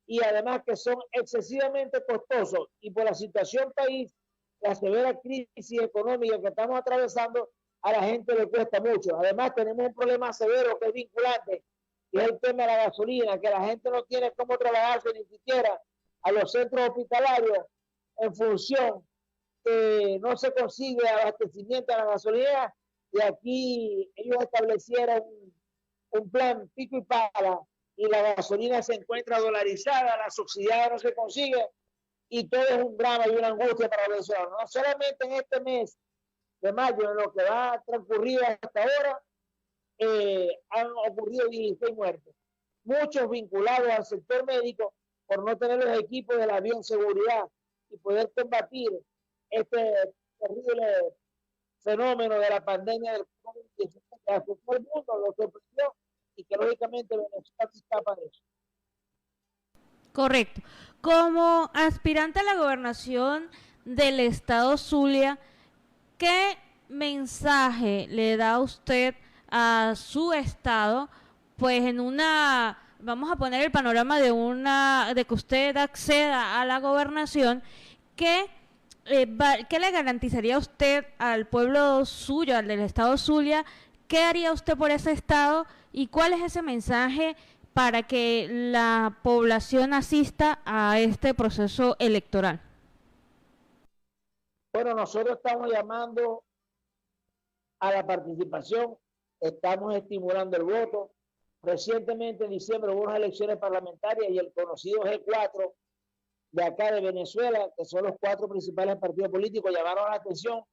y además que son excesivamente costosos y por la situación país, la severa crisis económica que estamos atravesando, a la gente le cuesta mucho. Además tenemos un problema severo que es vinculante, que es el tema de la gasolina, que la gente no tiene cómo trabajarse ni siquiera a los centros hospitalarios en función que no se consigue abastecimiento de la gasolina. Y aquí ellos establecieron un plan pico y pala y la gasolina se encuentra dolarizada, la subsidiada no se consigue y todo es un drama y una angustia para los venezolanos. No solamente en este mes de mayo, en lo que va transcurrido hasta ahora, han ocurrido 16 muertes, muchos vinculados al sector médico por no tener los equipos de la bioseguridad y poder combatir este terrible fenómeno de la pandemia del COVID-19 que afectó al mundo, lo sorprendió y que lógicamente Venezuela se escapa de eso. Correcto. Como aspirante a la gobernación del estado Zulia, ¿qué mensaje le da usted a su estado? Pues en una, vamos a poner el panorama de que usted acceda a la gobernación, ¿qué le garantizaría a usted al pueblo suyo, al del estado Zulia? ¿Qué haría usted por ese estado? ¿Y cuál es ese mensaje para que la población asista a este proceso electoral? Bueno, nosotros estamos llamando a la participación, estamos estimulando el voto. Recientemente en diciembre hubo unas elecciones parlamentarias y el conocido G4 de acá de Venezuela, que son los 4 principales partidos políticos, llamaron la atención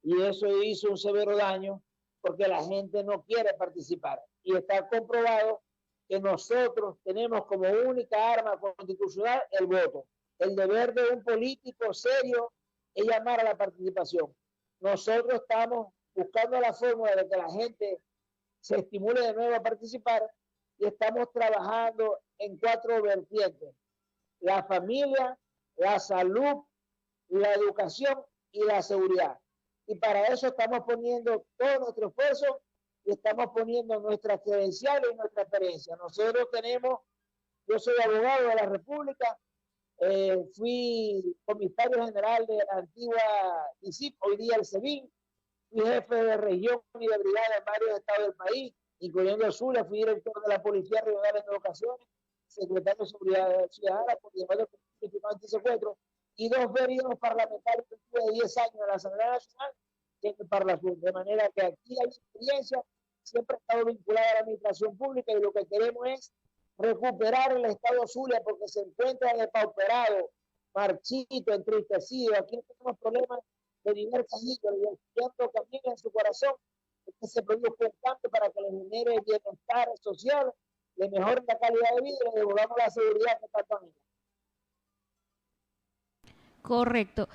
y eso hizo un severo daño porque la gente no quiere participar. Y está comprobado que nosotros tenemos como única arma constitucional el voto. El deber de un político serio es llamar a la participación. Nosotros estamos buscando la fórmula de que la gente se estimule de nuevo a participar y estamos trabajando en 4 vertientes: la familia, la salud, la educación y la seguridad. Y para eso estamos poniendo todo nuestro esfuerzo y estamos poniendo nuestras credenciales y nuestra experiencia. Nosotros yo soy abogado de la República, fui comisario general de la antigua ICIP, hoy día el SEBIN, fui jefe de región y de brigada en varios estados del país, incluyendo el Zulia, fui director de la Policía Regional en 2 ocasiones, secretario de Seguridad Ciudadana, coordinador de antisecuestro, y 2 periodos parlamentarios de 10 años en la Asamblea Nacional y en el Parlamento. De manera que aquí hay experiencia, siempre he estado vinculada a la administración pública y lo que queremos es recuperar el estado Zulia porque se encuentra depauperado, marchito, entristecido. Aquí no tenemos problemas de diversas ídolos y el tiempo también en su corazón es que se produzca un cambio para que le genere bienestar social, le mejore la calidad de vida y le devolvamos la seguridad que tanto anhela. Correcto.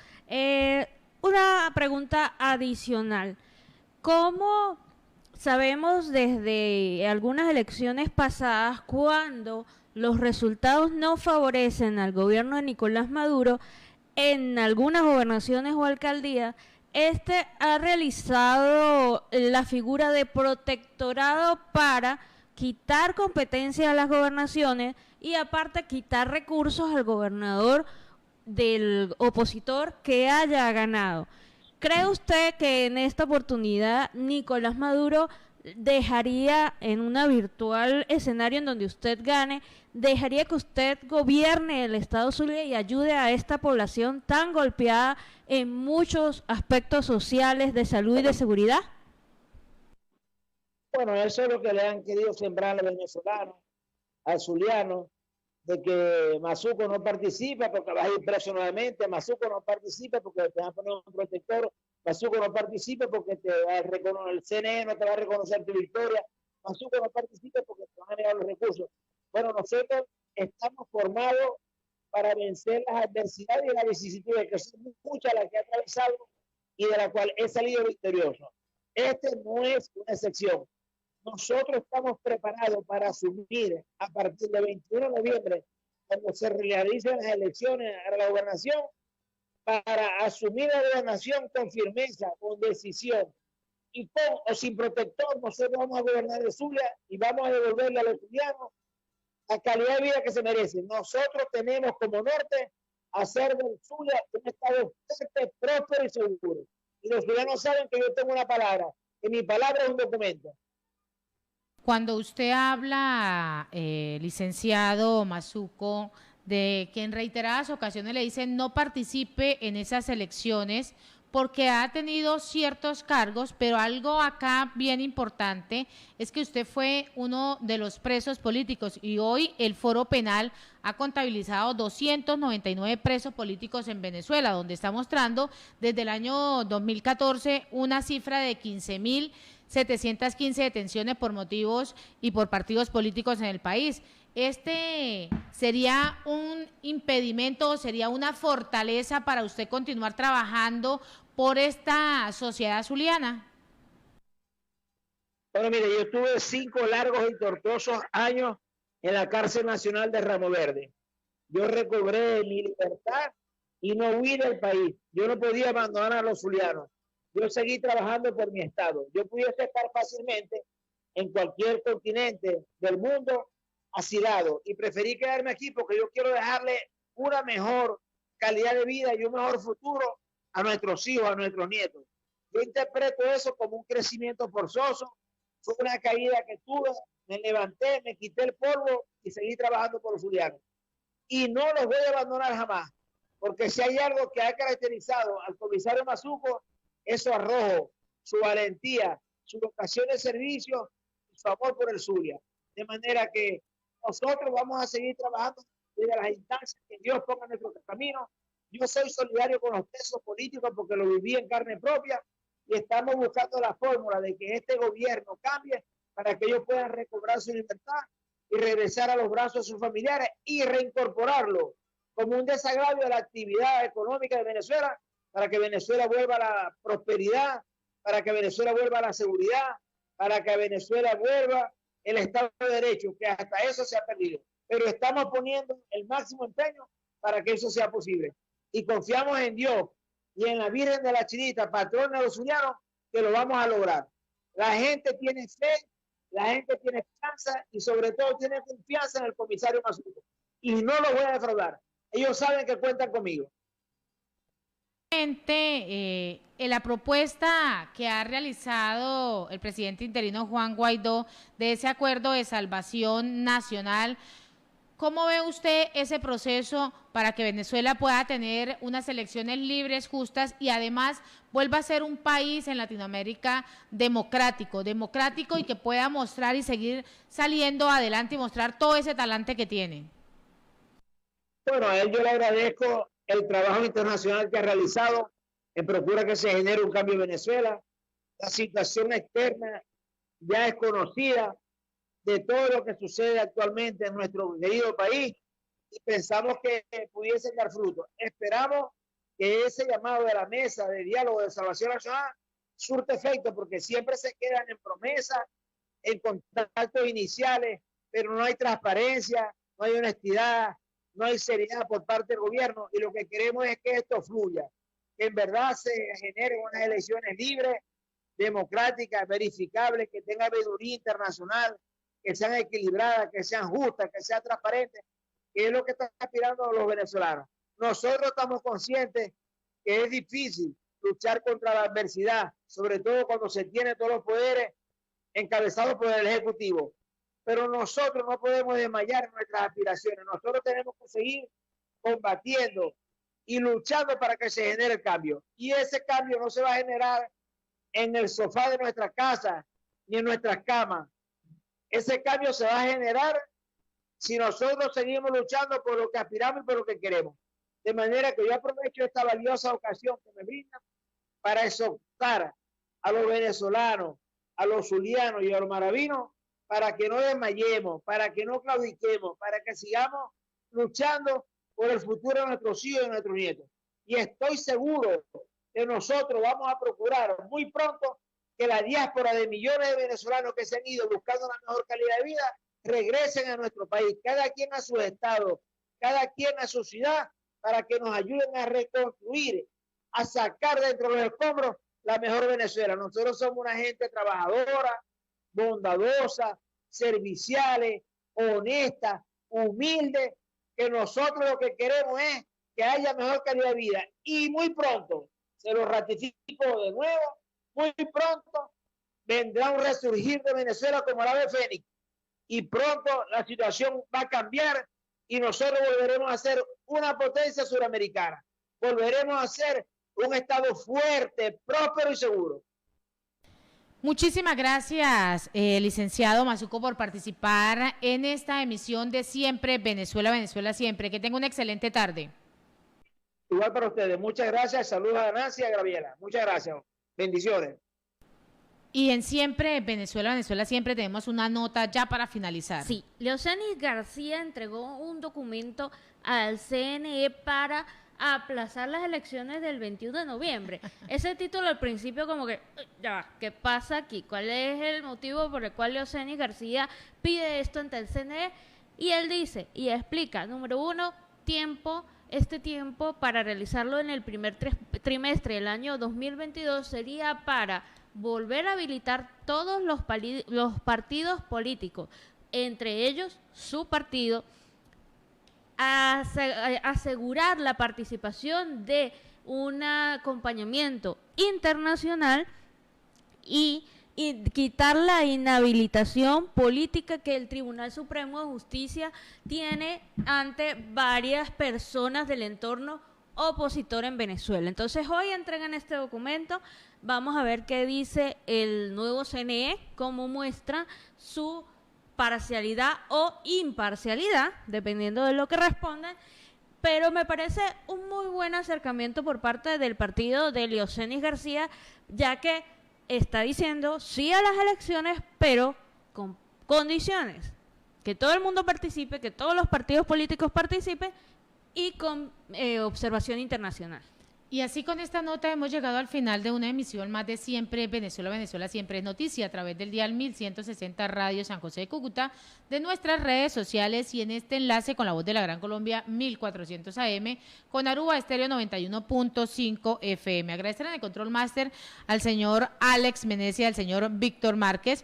Una pregunta adicional. ¿Cómo sabemos desde algunas elecciones pasadas cuando los resultados no favorecen al gobierno de Nicolás Maduro en algunas gobernaciones o alcaldías? Este ha realizado la figura de protectorado para quitar competencia a las gobernaciones y aparte quitar recursos al gobernador del opositor que haya ganado. ¿Cree usted que en esta oportunidad Nicolás Maduro dejaría en una virtual escenario en donde usted gane, dejaría que usted gobierne el estado Zulia y ayude a esta población tan golpeada en muchos aspectos sociales, de salud y de seguridad? Bueno, eso es lo que le han querido sembrar a los venezolanos, al zuliano, de que Mazuco no participa porque va a ir preso nuevamente, Mazuco no participa porque te van a poner un protector, Mazuco no participa porque te va a reconocer, el CNE no te va a reconocer tu victoria, Mazuco no participa porque te van a negar los recursos. Bueno, nosotros estamos formados para vencer las adversidades y las vicisitudes, que son muchas las que ha atravesado y de la cual he salido victorioso. Este no es una excepción. Nosotros estamos preparados para asumir a partir del 21 de noviembre, cuando se realicen las elecciones a la gobernación, para asumir la gobernación con firmeza, con decisión, y con o sin protector. Nosotros vamos a gobernar el Zulia y vamos a devolverle a los zulianos la calidad de vida que se merecen. Nosotros tenemos como norte hacer del Zulia un estado fuerte, próspero y seguro. Y los zulianos saben que yo tengo una palabra, que mi palabra es un documento. Cuando usted habla, licenciado Mazuco, de que en reiteradas ocasiones le dicen no participe en esas elecciones porque ha tenido ciertos cargos, pero algo acá bien importante es que usted fue uno de los presos políticos y hoy el Foro Penal ha contabilizado 299 presos políticos en Venezuela, donde está mostrando desde el año 2014 una cifra de 15.715 detenciones por motivos y por partidos políticos en el país. ¿Este sería un impedimento o sería una fortaleza para usted continuar trabajando por esta sociedad zuliana? Bueno, mire, yo estuve 5 largos y tortuosos años en la cárcel nacional de Ramo Verde. Yo recobré mi libertad y no huí del país. Yo no podía abandonar a los zulianos. Yo seguí trabajando por mi estado. Yo pudiese estar fácilmente en cualquier continente del mundo asilado y preferí quedarme aquí porque yo quiero dejarle una mejor calidad de vida y un mejor futuro a nuestros hijos, a nuestros nietos. Yo interpreto eso como un crecimiento forzoso. Fue una caída que tuve, me levanté, me quité el polvo y seguí trabajando por los zulianos. Y no los voy a abandonar jamás, porque si hay algo que ha caracterizado al comisario Mazuco, es su arrojo, su valentía, su vocación de servicio y su amor por el Zulia. De manera que nosotros vamos a seguir trabajando desde las instancias que Dios ponga en nuestro camino. Yo soy solidario con los presos políticos porque lo viví en carne propia y estamos buscando la fórmula de que este gobierno cambie para que ellos puedan recobrar su libertad y regresar a los brazos de sus familiares y reincorporarlo como un desagravio de la actividad económica de Venezuela para que Venezuela vuelva a la prosperidad, para que Venezuela vuelva a la seguridad, para que Venezuela vuelva el Estado de Derecho, que hasta eso se ha perdido. Pero estamos poniendo el máximo empeño para que eso sea posible. Y confiamos en Dios y en la Virgen de la Chinita, patrona de los zulianos, que lo vamos a lograr. La gente tiene fe, la gente tiene esperanza y sobre todo tiene confianza en el comisario Mazuco. Y no lo voy a defraudar. Ellos saben que cuentan conmigo. En la propuesta que ha realizado el presidente interino Juan Guaidó de ese acuerdo de salvación nacional, ¿cómo ve usted ese proceso para que Venezuela pueda tener unas elecciones libres, justas y además vuelva a ser un país en Latinoamérica democrático y que pueda mostrar y seguir saliendo adelante y mostrar todo ese talante que tiene? Bueno, a él yo le agradezco el trabajo internacional que ha realizado en procura que se genere un cambio en Venezuela. La situación externa ya es conocida de todo lo que sucede actualmente en nuestro querido país y pensamos que pudiese dar fruto. Esperamos que ese llamado de la mesa de diálogo de salvación nacional surte efecto porque siempre se quedan en promesas, en contactos iniciales, pero no hay transparencia, no hay honestidad, no hay seriedad por parte del gobierno y lo que queremos es que esto fluya, que en verdad se generen unas elecciones libres, democráticas, verificables, que tengan veeduría internacional, que sean equilibradas, que sean justas, que sean transparentes, que es lo que están aspirando los venezolanos. Nosotros estamos conscientes que es difícil luchar contra la adversidad, sobre todo cuando se tiene todos los poderes encabezados por el Ejecutivo. Pero nosotros no podemos desmayar en nuestras aspiraciones. Nosotros tenemos que seguir combatiendo y luchando para que se genere el cambio. Y ese cambio no se va a generar en el sofá de nuestra casa ni en nuestras camas. Ese cambio se va a generar si nosotros seguimos luchando por lo que aspiramos y por lo que queremos. De manera que yo aprovecho esta valiosa ocasión que me brindan para exhortar a los venezolanos, a los zulianos y a los maravinos, para que no desmayemos, para que no claudiquemos, para que sigamos luchando por el futuro de nuestros hijos y nuestros nietos. Y estoy seguro que nosotros vamos a procurar muy pronto que la diáspora de millones de venezolanos que se han ido buscando una mejor calidad de vida regresen a nuestro país, cada quien a su estado, cada quien a su ciudad, para que nos ayuden a reconstruir, a sacar dentro de los escombros la mejor Venezuela. Nosotros somos una gente trabajadora, bondadosa, serviciales, honesta, humilde, que nosotros lo que queremos es que haya mejor calidad de vida. Y muy pronto, se lo ratifico de nuevo, muy pronto vendrá un resurgir de Venezuela como el ave fénix. Y pronto la situación va a cambiar y nosotros volveremos a ser una potencia suramericana. Volveremos a ser un estado fuerte, próspero y seguro. Muchísimas gracias, licenciado Mazuco, por participar en esta emisión de Siempre Venezuela, Venezuela Siempre. Que tenga una excelente tarde. Igual para ustedes. Muchas gracias. Saludos a Nancy y a Gabriela. Muchas gracias. Bendiciones. Y en Siempre Venezuela, Venezuela Siempre tenemos una nota ya para finalizar. Sí, Leocenis García entregó un documento al CNE para aplazar las elecciones del 21 de noviembre. Ese título al principio como que, ya va, ¿qué pasa aquí? ¿Cuál es el motivo por el cual Leocenis García pide esto ante el CNE? Y él dice y explica, número uno, tiempo para realizarlo en el primer trimestre del año 2022 sería para volver a habilitar todos los partidos políticos, entre ellos su partido, asegurar la participación de un acompañamiento internacional y quitar la inhabilitación política que el Tribunal Supremo de Justicia tiene ante varias personas del entorno opositor en Venezuela. Entonces hoy entregan este documento, vamos a ver qué dice el nuevo CNE, cómo muestra su parcialidad o imparcialidad, dependiendo de lo que respondan, pero me parece un muy buen acercamiento por parte del partido de Leocenis García, ya que está diciendo sí a las elecciones, pero con condiciones, que todo el mundo participe, que todos los partidos políticos participen y con observación internacional. Y así con esta nota hemos llegado al final de una emisión más de Siempre Venezuela, Venezuela Siempre es Noticia, a través del dial 1160 Radio San José de Cúcuta, de nuestras redes sociales y en este enlace con la voz de la Gran Colombia 1400 AM, con Aruba Estéreo 91.5 FM. Agradecer en el Control Master al señor Alex Meneses y al señor Víctor Márquez.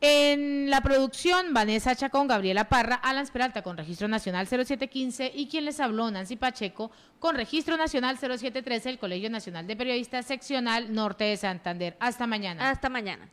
En la producción, Vanessa Chacón, Gabriela Parra, Alan Peralta con Registro Nacional 0715 y quien les habló, Nancy Pacheco, con Registro Nacional 0713, el Colegio Nacional de Periodistas Seccional Norte de Santander. Hasta mañana. Hasta mañana.